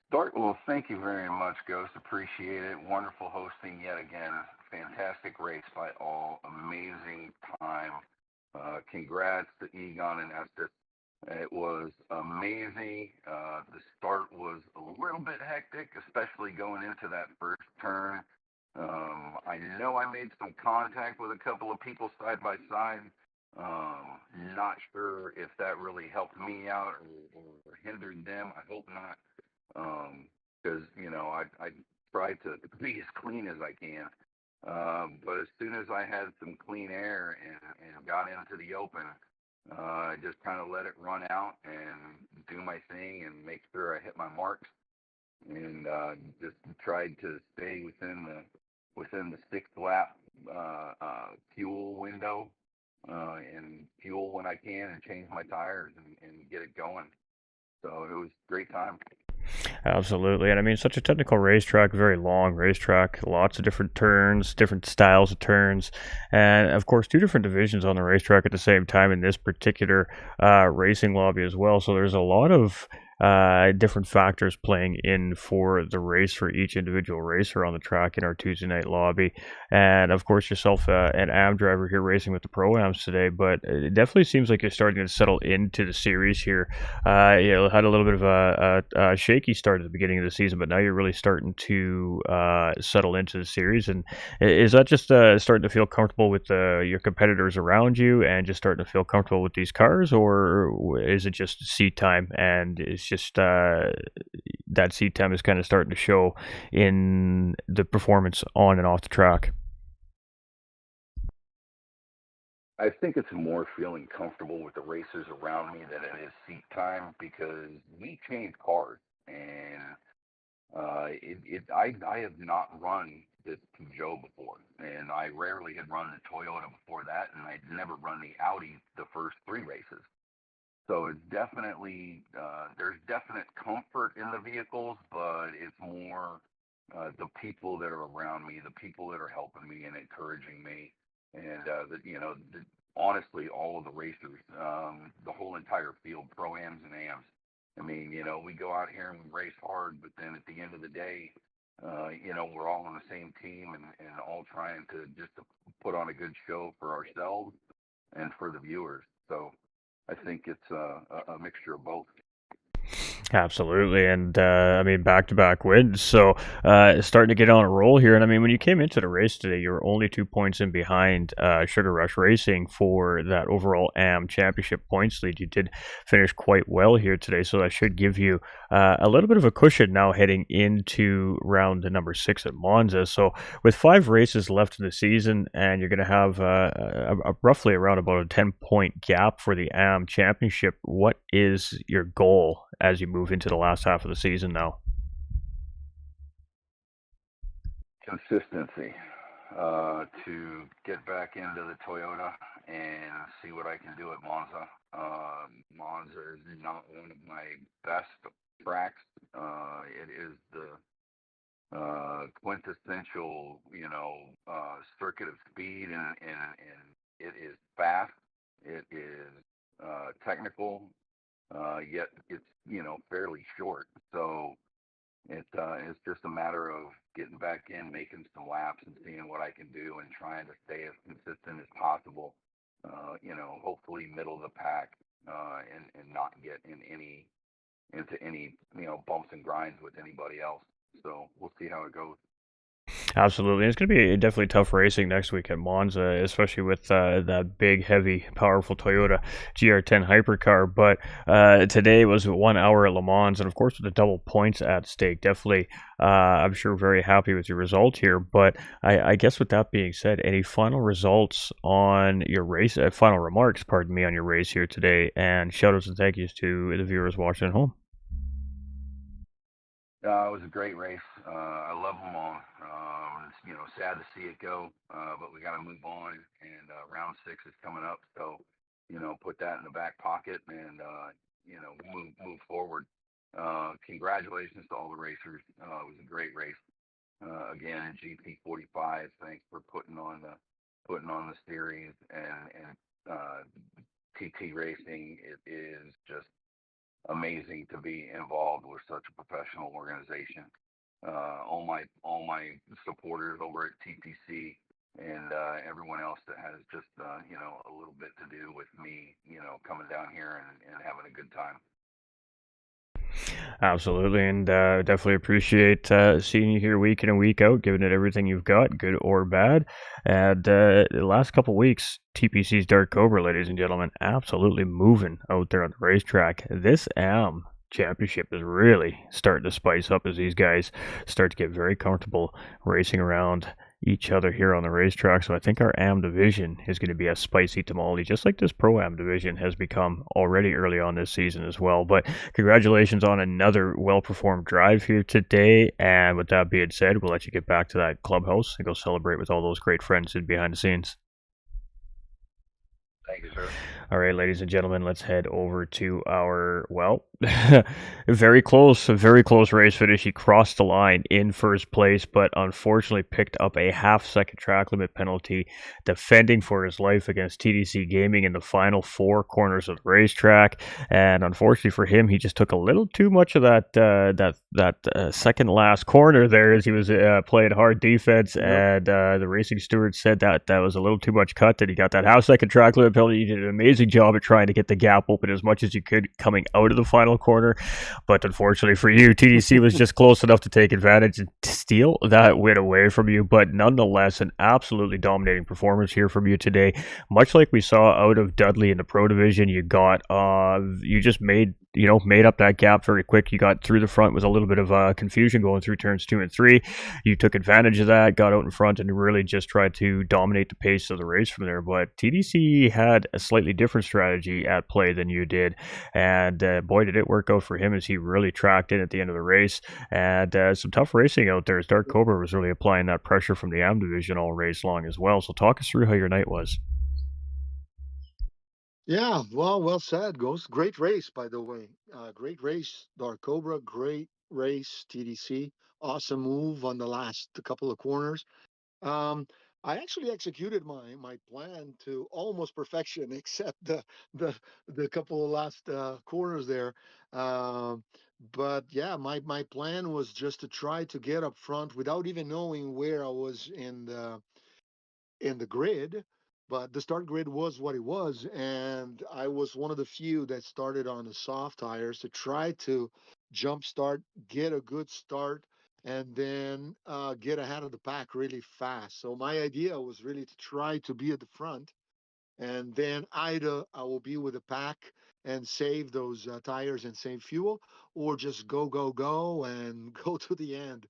start, well, thank you very much, Ghost. Appreciate it. Wonderful hosting yet again. Fantastic race by all. Amazing time. Congrats to Egon and Estes. It was amazing. The start was a little bit hectic, especially going into that first turn. I know I made some contact with a couple of people side by side. Not sure if that really helped me out or hindered them. I hope not, because I try to be as clean as I can. But as soon as I had some clean air and got into the open, I just kind of let it run out and do my thing and make sure I hit my marks, and just tried to stay within the sixth lap fuel window. And fuel when I can and change my tires and get it going. So it was a great time. Absolutely. And I mean, such a technical racetrack, very long racetrack, lots of different turns, different styles of turns, and of course, two different divisions on the racetrack at the same time in this particular racing lobby as well. So there's a lot of different factors playing in for the race for each individual racer on the track in our Tuesday night lobby. And of course, yourself, an AM driver here racing with the Pro-Ams today, but it definitely seems like you're starting to settle into the series here. Had a little bit of a shaky start at the beginning of the season, but now you're really starting to settle into the series. And is that just starting to feel comfortable with your competitors around you and just starting to feel comfortable with these cars, or is it just seat time and it's just that seat time is kind of starting to show in the performance on and off the track? I think it's more feeling comfortable with the racers around me than it is seat time, because we change cars, and I have not run the Peugeot before, and I rarely had run the Toyota before that, and I'd never run the Audi the first three races. So it's definitely there's definite comfort in the vehicles, but it's more the people that are around me, the people that are helping me and encouraging me, and honestly, all of the racers, the whole entire field, pro-ams and ams. I mean, we go out here and we race hard, but then at the end of the day, we're all on the same team and all trying to just to put on a good show for ourselves and for the viewers. So I think it's a mixture of both. Absolutely, and I mean, back-to-back wins, so starting to get on a roll here. And I mean, when you came into the race today, you were only 2 points in behind Sugar Rush Racing for that overall AM Championship points lead. You did finish quite well here today, so that should give you a little bit of a cushion now heading into round number 6 at Monza. So with 5 races left in the season, and you're going to have roughly around about a 10-point gap for the AM Championship, what is your goal as you move into the last half of the season now? Consistency. to get back into the Toyota and see what I can do at Monza. Monza is not one of my best tracks. It is the quintessential, circuit of speed, and it is fast. It is technical, yet it's fairly short. So it's just a matter of getting back in, making some laps, and seeing what I can do, and trying to stay as consistent as possible. Hopefully middle of the pack, and not get into any bumps and grinds with anybody else. So we'll see how it goes. Absolutely. It's going to be definitely tough racing next week at Monza, especially with that big, heavy, powerful Toyota GR10 hypercar. But today was 1 hour at Le Mans, and of course, with the double points at stake, definitely, I'm sure, very happy with your result here. But I guess with that being said, any final results on your race, final remarks, pardon me, on your race here today, and shout outs and thank yous to the viewers watching at home. It was a great race. I love them all. It's sad to see it go, but we got to move on. And round six is coming up, so put that in the back pocket and move forward. Congratulations to all the racers. It was a great race. Again, GT45. Thanks for putting on the series and TT Racing. It is just amazing to be involved with such a professional organization. All my supporters over at TPC and everyone else that has just a little bit to do with me, coming down here and having a good time. Absolutely, and definitely appreciate seeing you here week in and week out, giving it everything you've got, good or bad. And the last couple weeks, TPC's Dark Cobra, ladies and gentlemen, absolutely moving out there on the racetrack. This AM championship is really starting to spice up as these guys start to get very comfortable racing around each other here on the racetrack. So I think our AM division is going to be a spicy tamale, just like this Pro AM division has become already early on this season as well. But congratulations on another well-performed drive here today. And with that being said, we'll let you get back to that clubhouse and go celebrate with all those great friends in behind the scenes. Thank you, sir. All right, ladies and gentlemen, let's head over to our, well, very close race finish. He crossed the line in first place, but unfortunately picked up a half-second track limit penalty, defending for his life against TDC Gaming in the final four corners of the racetrack. And unfortunately for him, he just took a little too much of that second last corner there as he was playing hard defense. Yep. And the racing steward said that was a little too much cut, that he got that half-second track limit penalty. He did an amazing job at trying to get the gap open as much as you could coming out of the final corner, but unfortunately for you, TDC was just close enough to take advantage and steal that win away from you. But nonetheless, an absolutely dominating performance here from you today. Much like we saw out of Dudley in the Pro Division, you just made up that gap very quick. You got through the front with a little bit of confusion going through turns 2 and 3. You took advantage of that, got out in front, and really just tried to dominate the pace of the race from there. But TDC had a slightly different strategy at play than you did, and boy, did it work out for him as he really tracked in at the end of the race. And some tough racing out there as Dark Cobra was really applying that pressure from the AM division all race long as well. So talk us through how your night was. Yeah, well said, Ghost. Great race, by the way. Great race, Dark Cobra. Great race, TDC. Awesome move on the last couple of corners. Um, I actually executed my plan to almost perfection, except the the couple of last corners there. Um, but yeah, my plan was just to try to get up front without even knowing where I was in the grid, but the start grid was what it was, and I was one of the few that started on the soft tires to try to jump start, get a good start, and then get ahead of the pack really fast. So my idea was really to try to be at the front, and then either I will be with the pack and save those tires and save fuel, or just go and go to the end.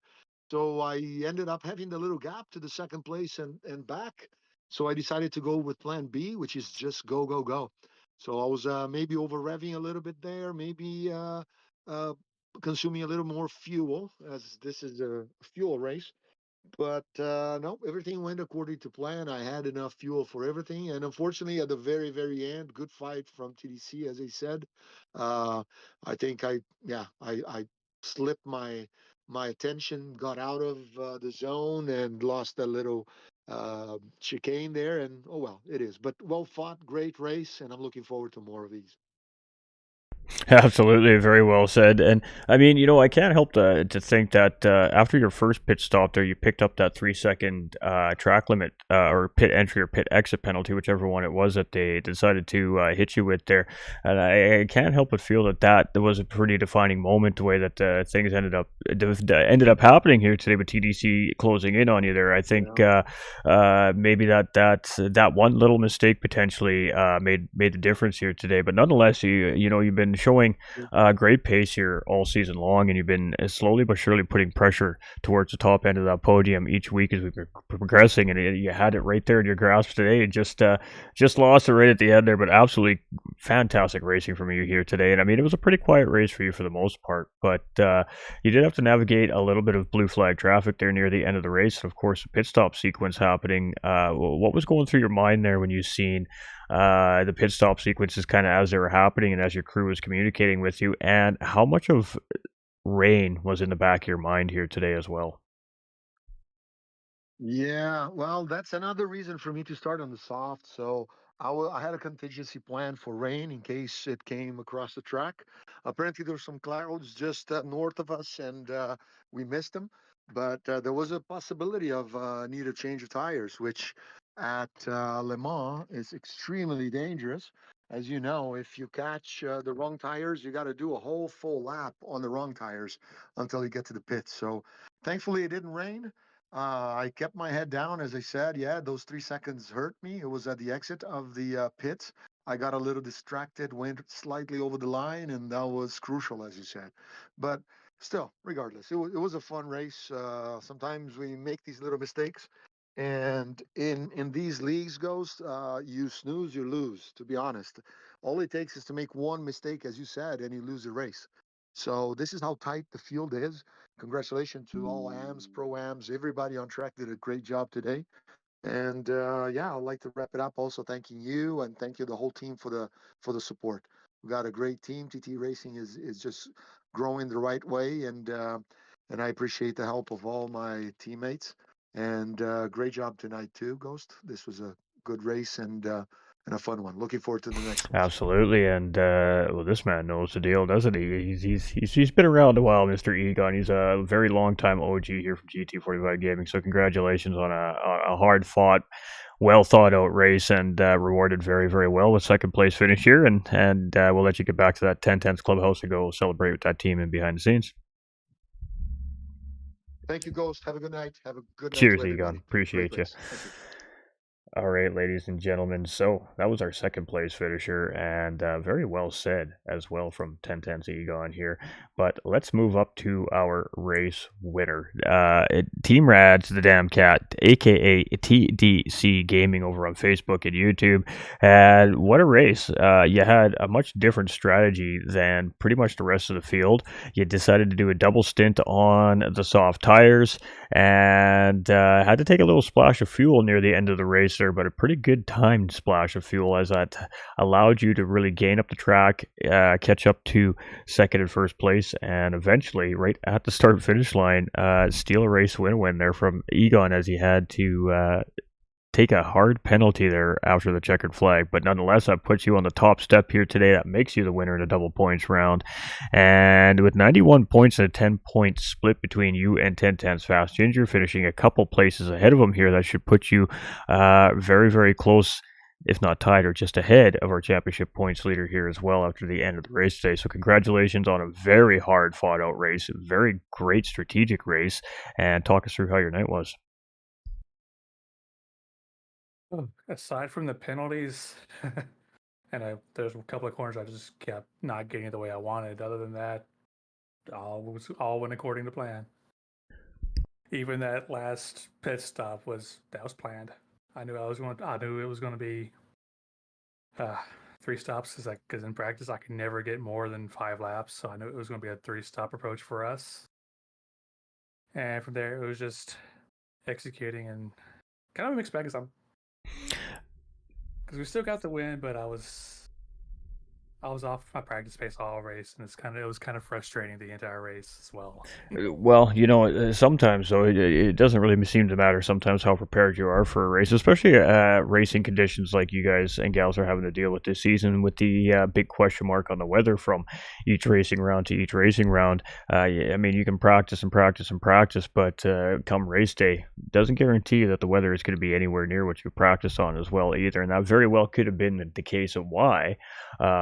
So I ended up having the little gap to the second place and back. So I decided to go with plan B, which is just go. So I was maybe over revving a little bit there, maybe uh, consuming a little more fuel, as this is a fuel race. But no, everything went according to plan. I had enough fuel for everything, and unfortunately, at the very end, good fight from TDC, as I said. Uh, I think I slipped my attention, got out of the zone, and lost a little chicane there. And oh well, it is. But well fought, great race, and I'm looking forward to more of these. Absolutely, very well said. And I mean, I can't help to think that after your first pit stop there, you picked up that 3 second track limit or pit entry or pit exit penalty, whichever one it was that they decided to hit you with there. And I can't help but feel that was a pretty defining moment, the way that things ended up happening here today with TDC closing in on you there. I think Yeah. maybe that one little mistake potentially made the difference here today. But nonetheless, you've been showing great pace here all season long, and you've been slowly but surely putting pressure towards the top end of that podium each week as we've been progressing. And you had it right there in your grasp today, and just lost it right at the end there. But absolutely fantastic racing from you here today. And I mean, it was a pretty quiet race for you for the most part, but you did have to navigate a little bit of blue flag traffic there near the end of the race, and of course, the pit stop sequence happening. What was going through your mind there when you seen the pit stop sequences kind of as they were happening and as your crew was communicating with you, and how much of rain was in the back of your mind here today as well? Yeah, well, that's another reason for me to start on the soft. So I had a contingency plan for rain in case it came across the track. Apparently, there were some clouds just north of us, and we missed them. But there was a possibility of need a change of tires, which at Le Mans is extremely dangerous. As you know, if you catch the wrong tires, you got to do a whole full lap on the wrong tires until you get to the pits. So thankfully, it didn't rain. I kept my head down, as I said. Yeah, those 3 seconds hurt me. It was at the exit of the pits. I got a little distracted, went slightly over the line, and that was crucial, as you said. But still, regardless, it was a fun race. Sometimes we make these little mistakes, and in these leagues, goes you snooze, you lose. To be honest, all it takes is to make one mistake, as you said, and you lose the race. So this is how tight the field is. Congratulations to all AMs, pro AMs, everybody on track did a great job today. And yeah, I'd like to wrap it up. Also, thanking you and thank you the whole team for the support. We got a great team. TT Racing is just growing the right way, and I appreciate the help of all my teammates. And great job tonight too, Ghost. This was a good race and a fun one. Looking forward to the next ones. Absolutely, and well, this man knows the deal, doesn't he? He's been around a while, Mr. Egon. He's a very long time OG here from GT45 Gaming. So congratulations on a hard fought, well thought out race, and rewarded very very well with second place finish here. And we'll let you get back to that 10 tenths clubhouse and go celebrate with that team and behind the scenes. Thank you, Ghost. Have a good night. Have a good night to Cheers, Egon. everybody. Great Appreciate you. race. Thank you. All right, ladies and gentlemen. So that was our second place finisher, and very well said as well from Ten Tenths Egon here. But let's move up to our race winner, Team Rad's the Damn Cat, aka TDC Gaming, over on Facebook and YouTube. And what a race! You had a much different strategy than pretty much the rest of the field. You decided to do a double stint on the soft tires and had to take a little splash of fuel near the end of the race there, but a pretty good timed splash of fuel, as that allowed you to really gain up the track, catch up to second and first place, and eventually, right at the start finish line, steal a race win there from Egon, as he had to take a hard penalty there after the checkered flag. But nonetheless, that puts you on the top step here today. That makes you the winner in a double points round. And with 91 points and a 10-point split between you and Ten Tenths Fast Ginger, finishing a couple places ahead of him here, that should put you very, very close, if not tied or just ahead of our championship points leader here as well after the end of the race today. So congratulations on a very hard fought out race, a very great strategic race, and talk us through how your night was. Aside from the penalties, and there's a couple of corners I just kept not getting it the way I wanted. Other than that, all went according to plan. Even that last pit stop was planned. I knew it was going to be 3 stops because in practice I could never get more than 5 laps, so I knew it was going to be a 3-stop approach for us. And from there, it was just executing, and kind of a mixed bag because we still got the win, but I was off my practice pace all race, and it was kind of frustrating the entire race as well. Well, sometimes though it doesn't really seem to matter sometimes how prepared you are for a race, especially racing conditions like you guys and gals are having to deal with this season, with the big question mark on the weather from each racing round to each racing round. I mean, you can practice and practice and practice, but come race day, doesn't guarantee you that the weather is going to be anywhere near what you practiced on as well either. And that very well could have been the case of why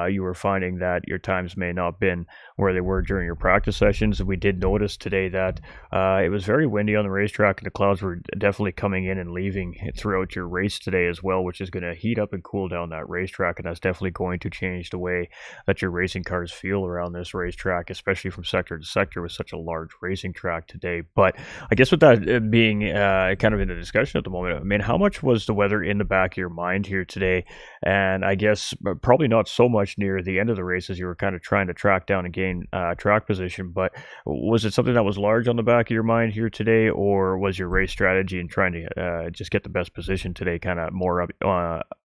you were finding that your times may not been where they were during your practice sessions. We did notice today that it was very windy on the racetrack, and the clouds were definitely coming in and leaving throughout your race today as well, which is going to heat up and cool down that racetrack, and that's definitely going to change the way that your racing cars feel around this racetrack, especially from sector to sector with such a large racing track today. But I guess with that being kind of in the discussion at the moment, I mean, how much was the weather in the back of your mind here today? And I guess probably not so much near the end of the race as you were kind of trying to track down and gain track position, but was it something that was large on the back of your mind here today, or was your race strategy and trying to just get the best position today kind of more up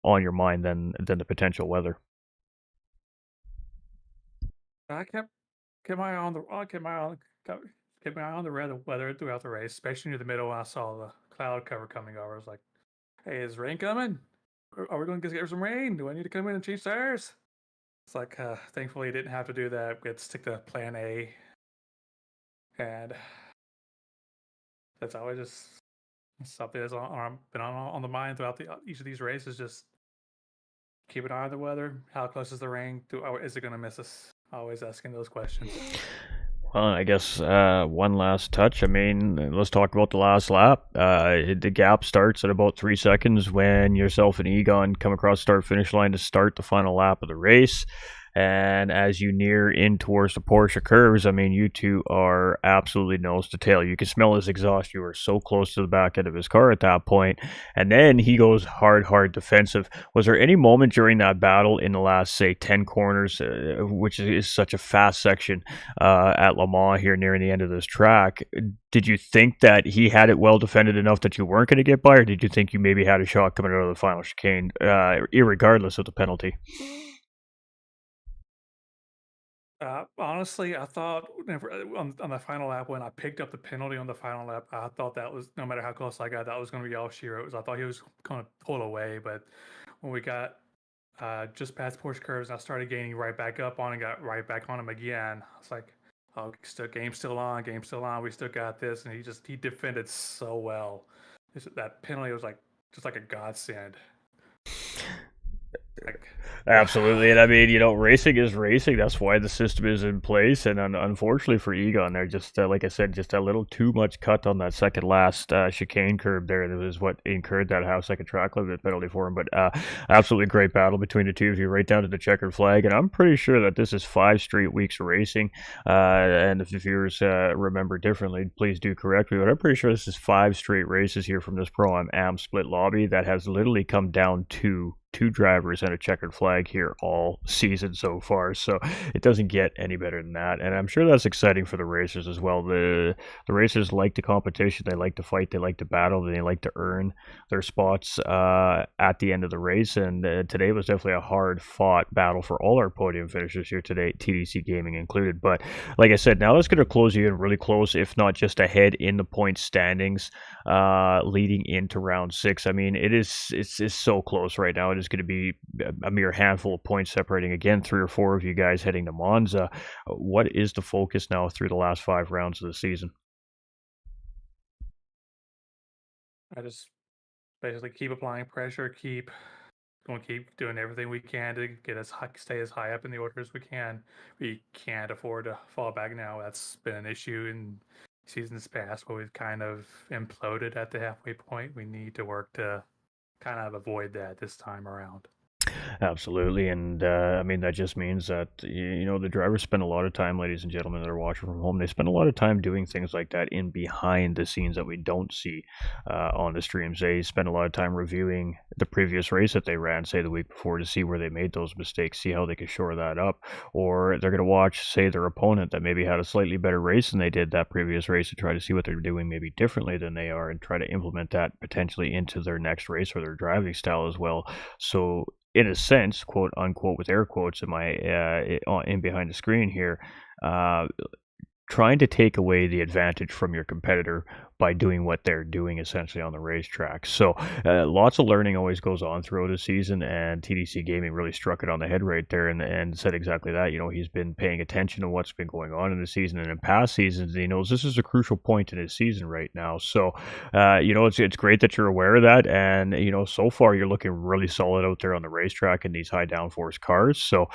on your mind than the potential weather? I kept my eye on the kept my eye on the weather throughout the race, especially near the middle when I saw the cloud cover coming over. I was like, "Hey, is rain coming? Are we going to get some rain? Do I need to come in and change tires?" It's like, thankfully, I didn't have to do that. We had to stick to Plan A, and that's always just something that's been on the mind throughout each of these races. Just keep an eye on the weather. How close is the rain? Is it going to miss us? Always asking those questions. Well, I guess one last touch. I mean, let's talk about the last lap. The gap starts at about 3 seconds when yourself and Egon come across the start-finish line to start the final lap of the race. And as you near in towards the Porsche curves, I mean, you two are absolutely nose to tail. You can smell his exhaust. You are so close to the back end of his car at that point. And then he goes hard defensive. Was there any moment during that battle in the last, say, 10 corners, which is such a fast section at Le Mans here nearing the end of this track, did you think that he had it well defended enough that you weren't going to get by, or did you think you maybe had a shot coming out of the final chicane, irregardless of the penalty? Honestly, I thought on the final lap when I picked up the penalty on the final lap, I thought that was no matter how close I got, that was going to be all she wrote. I thought he was going to pull away, but when we got just past Porsche curves, I started gaining right back up on and got right back on him again. I was like, "Oh, game's still on, game's still on. We still got this," and he defended so well. That penalty was just like a godsend. Like, Absolutely, and I mean, racing is racing. That's why the system is in place. And unfortunately for Egon, there just like I said, just a little too much cut on that second last chicane curb there. That was what incurred that half-second track limit penalty for him. But absolutely great battle between the two of you, right down to the checkered flag. And I'm pretty sure that this is 5 straight weeks of racing. And if the viewers remember differently, please do correct me. But I'm pretty sure this is 5 straight races here from this Pro-Am split lobby that has literally come down to 2 drivers and a checkered flag here all season so far. So it doesn't get any better than that. And I'm sure that's exciting for the racers as well. The racers like the competition. They like to fight. They like to battle. They like to earn their spots at the end of the race. And today was definitely a hard-fought battle for all our podium finishers here today, TDC Gaming included. But like I said, now that's going to close you in really close, if not just ahead in the point standings leading into round 6. I mean, it's so close right now. It is going to be a mere handful of points separating again 3 or 4 of you guys heading to Monza. What is the focus now through the last 5 rounds of the season? I just basically keep applying pressure, keep doing everything we can to stay as high up in the order as we can. We can't afford to fall back now. That's been an issue in seasons past where we've kind of imploded at the halfway point. We need to work to kind of avoid that this time around. Absolutely, and I mean that just means that you know the drivers spend a lot of time, ladies and gentlemen, that are watching from home. They spend a lot of time doing things like that in behind the scenes that we don't see on the streams. They spend a lot of time reviewing the previous race that they ran, say the week before, to see where they made those mistakes, see how they can shore that up. Or they're going to watch, say, their opponent that maybe had a slightly better race than they did that previous race, to try to see what they're doing maybe differently than they are, and try to implement that potentially into their next race or their driving style as well. So in a sense, quote unquote, with air quotes in my in behind the screen here, uh, trying to take away the advantage from your competitor by doing what they're doing essentially on the racetrack. So lots of learning always goes on throughout a season, and TDC Gaming really struck it on the head right there, and said exactly that. You know, he's been paying attention to what's been going on in the season and in past seasons. He knows this is a crucial point in his season right now. So you know, it's great that you're aware of that, and you know, so far you're looking really solid out there on the racetrack in these high downforce cars. So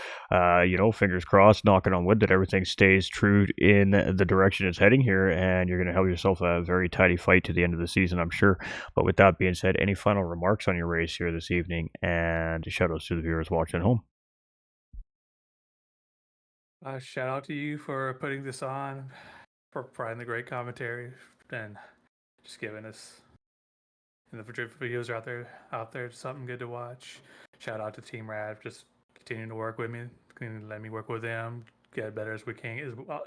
you know, fingers crossed, knocking on wood, that everything stays true in the direction it's heading here, and you're going to have yourself a very tidy fight to the end of the season, I'm sure. But with that being said, any final remarks on your race here this evening, and shout outs to the viewers watching at home? Shout out to you for putting this on, for providing the great commentary, and just giving us, and the videos are out there, something good to watch. Shout out to Team Rad, just continuing to work with me, let me work with them, get better as we can, as well,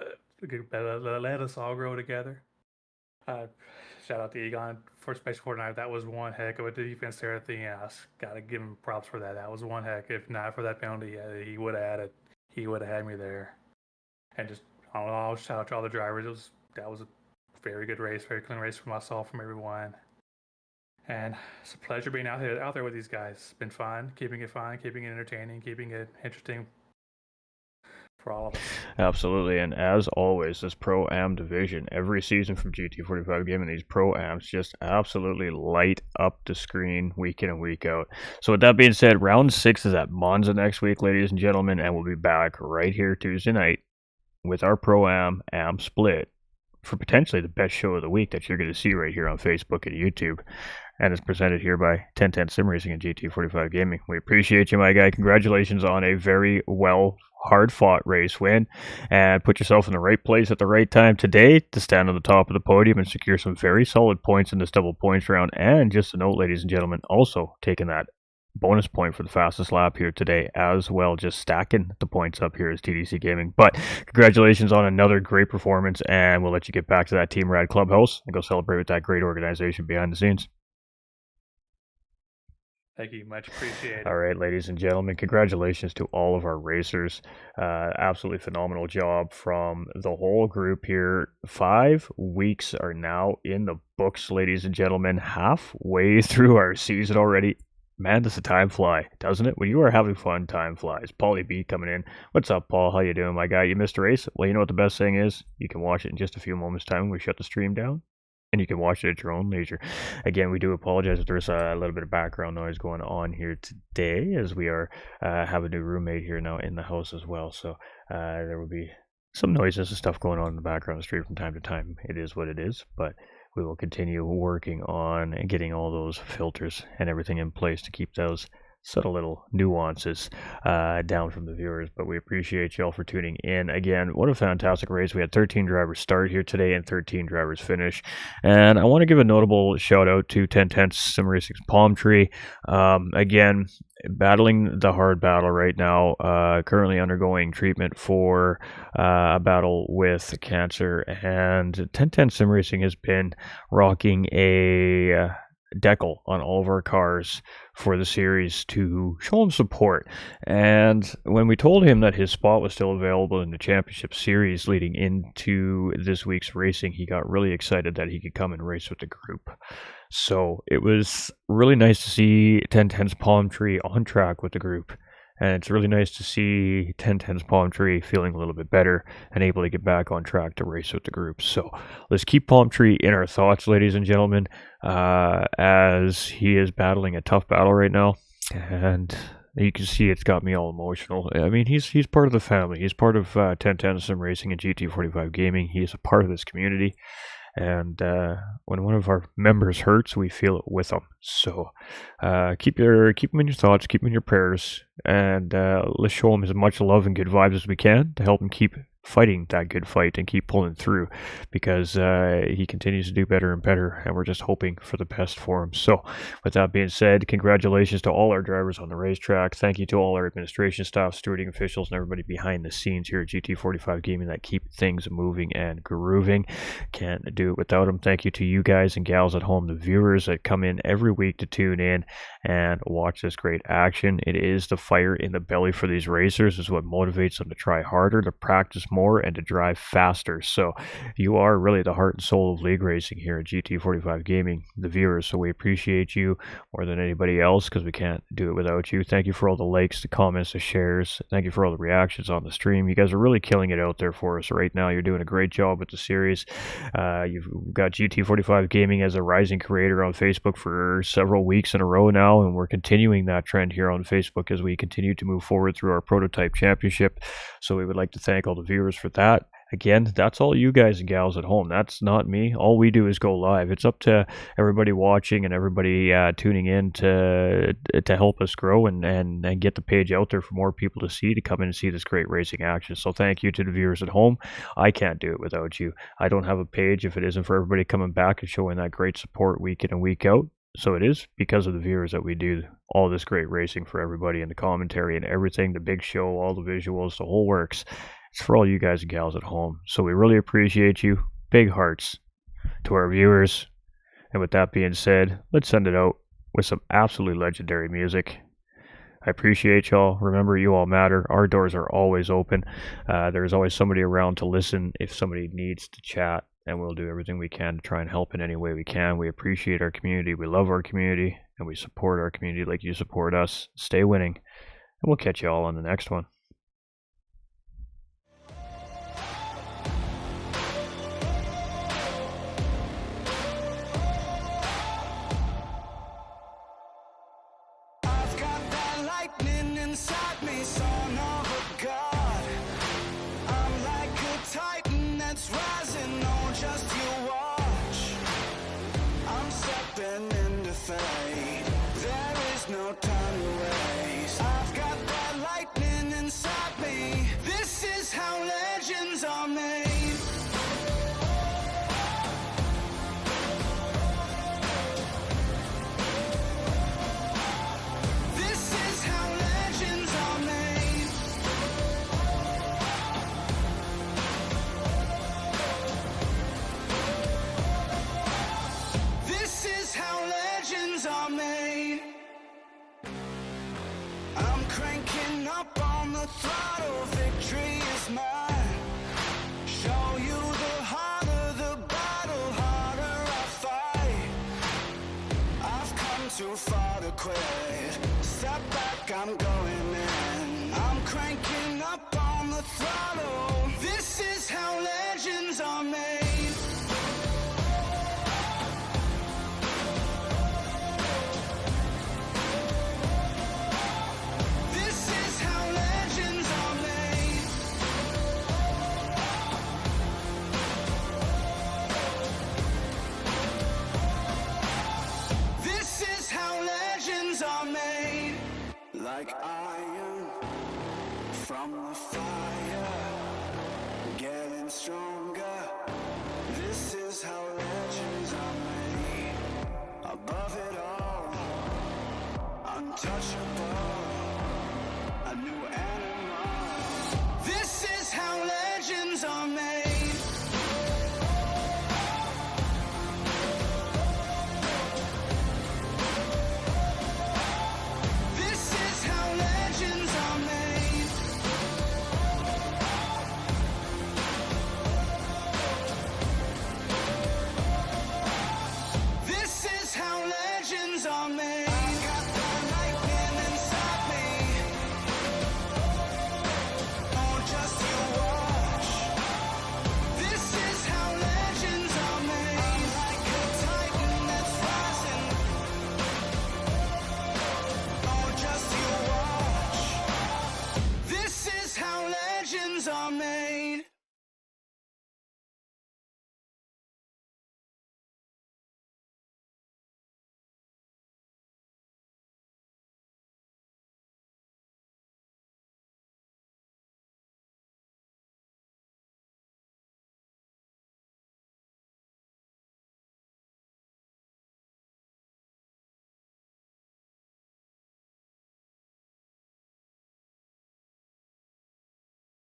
get better, let us all grow together. Shout out to Egon for Space Fortnite. That was one heck of a defense there at the end. I gotta give him props for that. That was one heck. If not for that penalty, he would have had it. He would have had me there. And just I'll shout out to all the drivers. That was a very good race, very clean race from myself, from everyone. And it's a pleasure being out there with these guys. It's been fun, keeping it entertaining, keeping it interesting for all of us. Absolutely, and as always, this Pro-Am division, every season from GT45 Gaming, these Pro-Ams just absolutely light up the screen week in and week out. So with that being said, round 6 is at Monza next week, ladies and gentlemen, and we'll be back right here Tuesday night with our Pro-Am split for potentially the best show of the week that you're going to see right here on Facebook and YouTube. And it's presented here by Ten Tenths Simracing and GT45 Gaming. We appreciate you, my guy. Congratulations on a very hard-fought race win, and put yourself in the right place at the right time today to stand on the top of the podium and secure some very solid points in this double points round. And just a note, ladies and gentlemen, also taking that bonus point for the fastest lap here today as well, just stacking the points up here as TDC Gaming. But congratulations on another great performance, and we'll let you get back to that Team Rad clubhouse and go celebrate with that great organization behind the scenes. Thank you. Much appreciated. All right, ladies and gentlemen, congratulations to all of our racers. Absolutely phenomenal job from the whole group here. 5 weeks are now in the books, ladies and gentlemen. Halfway through our season already. Man, does the time fly, doesn't it? When you are having fun, time flies. Paulie B coming in. What's up, Paul? How you doing, my guy? You missed a race? Well, you know what the best thing is? You can watch it in just a few moments' time when we shut the stream down, and you can watch it at your own leisure. Again, we do apologize if there's a little bit of background noise going on here today, as we are have a new roommate here now in the house as well. So there will be some noises and stuff going on in the background of the stream from time to time. It is what it is, but we will continue working on getting all those filters and everything in place to keep those subtle little nuances down from the viewers. But we appreciate y'all for tuning in. Again, what a fantastic race. We had 13 drivers start here today and 13 drivers finish, and I want to give a notable shout out to Ten Tenths Simracing's Palm Tree. Again, battling the hard battle right now, currently undergoing treatment for a battle with cancer, and Ten Tenths Simracing has been rocking a decal on all of our cars for the series to show him support. And when we told him that his spot was still available in the championship series leading into this week's racing, he got really excited that he could come and race with the group. So it was really nice to see Ten Tenths Palm Tree on track with the group. And it's really nice to see Ten Tenths Palm Tree feeling a little bit better and able to get back on track to race with the group. So let's keep Palm Tree in our thoughts, ladies and gentlemen, as he is battling a tough battle right now. And you can see it's got me all emotional. I mean, he's part of the family. He's part of Ten Tenths Simracing and GT45 Gaming. He is a part of this community. And when one of our members hurts, we feel it with them. So keep them in your thoughts, keep them in your prayers, and let's show them as much love and good vibes as we can to help him keep fighting that good fight and keep pulling through, because he continues to do better and better, and we're just hoping for the best for him. So with that being said, congratulations to all our drivers on the racetrack. Thank you to all our administration staff, stewarding officials, and everybody behind the scenes here at GT45 Gaming that keep things moving and grooving. Can't do it without them. Thank you to you guys and gals at home, the viewers that come in every week to tune in and watch this great action. It is the fire in the belly for these racers, is what motivates them to try harder, to practice more, and to drive faster. So you are really the heart and soul of league racing here at GT45 Gaming, the viewers. So we appreciate you more than anybody else, because we can't do it without you. Thank you for all the likes, the comments, the shares. Thank you for all the reactions on the stream. You guys are really killing it out there for us right now. You're doing a great job with the series. You've got GT45 Gaming as a rising creator on Facebook for several weeks in a row now, and we're continuing that trend here on Facebook as we continue to move forward through our prototype championship. So we would like to thank all the viewers for that. Again, that's all you guys and gals at home. That's not me. All we do is go live. It's up to everybody watching and everybody tuning in to help us grow and get the page out there for more people to see, to come in and see this great racing action. So thank you to the viewers at home. I can't do it without you. I don't have a page if it isn't for everybody coming back and showing that great support week in and week out. So it is because of the viewers that we do all this great racing for everybody, and the commentary and everything, the big show, all the visuals, the whole works. It's for all you guys and gals at home. So we really appreciate you. Big hearts to our viewers. And with that being said, let's send it out with some absolutely legendary music. I appreciate y'all. Remember, you all matter. Our doors are always open. There's always somebody around to listen if somebody needs to chat, and we'll do everything we can to try and help in any way we can. We appreciate our community. We love our community, and we support our community like you support us. Stay winning, and we'll catch you all on the next one. Inside me, son of a god. I'm like a titan that's rising, oh, just you watch. I'm stepping into fate. There is no time to waste. I've got that lightning inside me. This is how legends are made. I'm cranking up on the throttle, victory is mine. Show you the harder the battle, harder I fight. I've come too far to quit. Step back, I'm going in. I'm cranking up on the throttle. This is how legends are made. Like iron from the fire, getting stronger. This is how legends are made. Above it all, untouchable.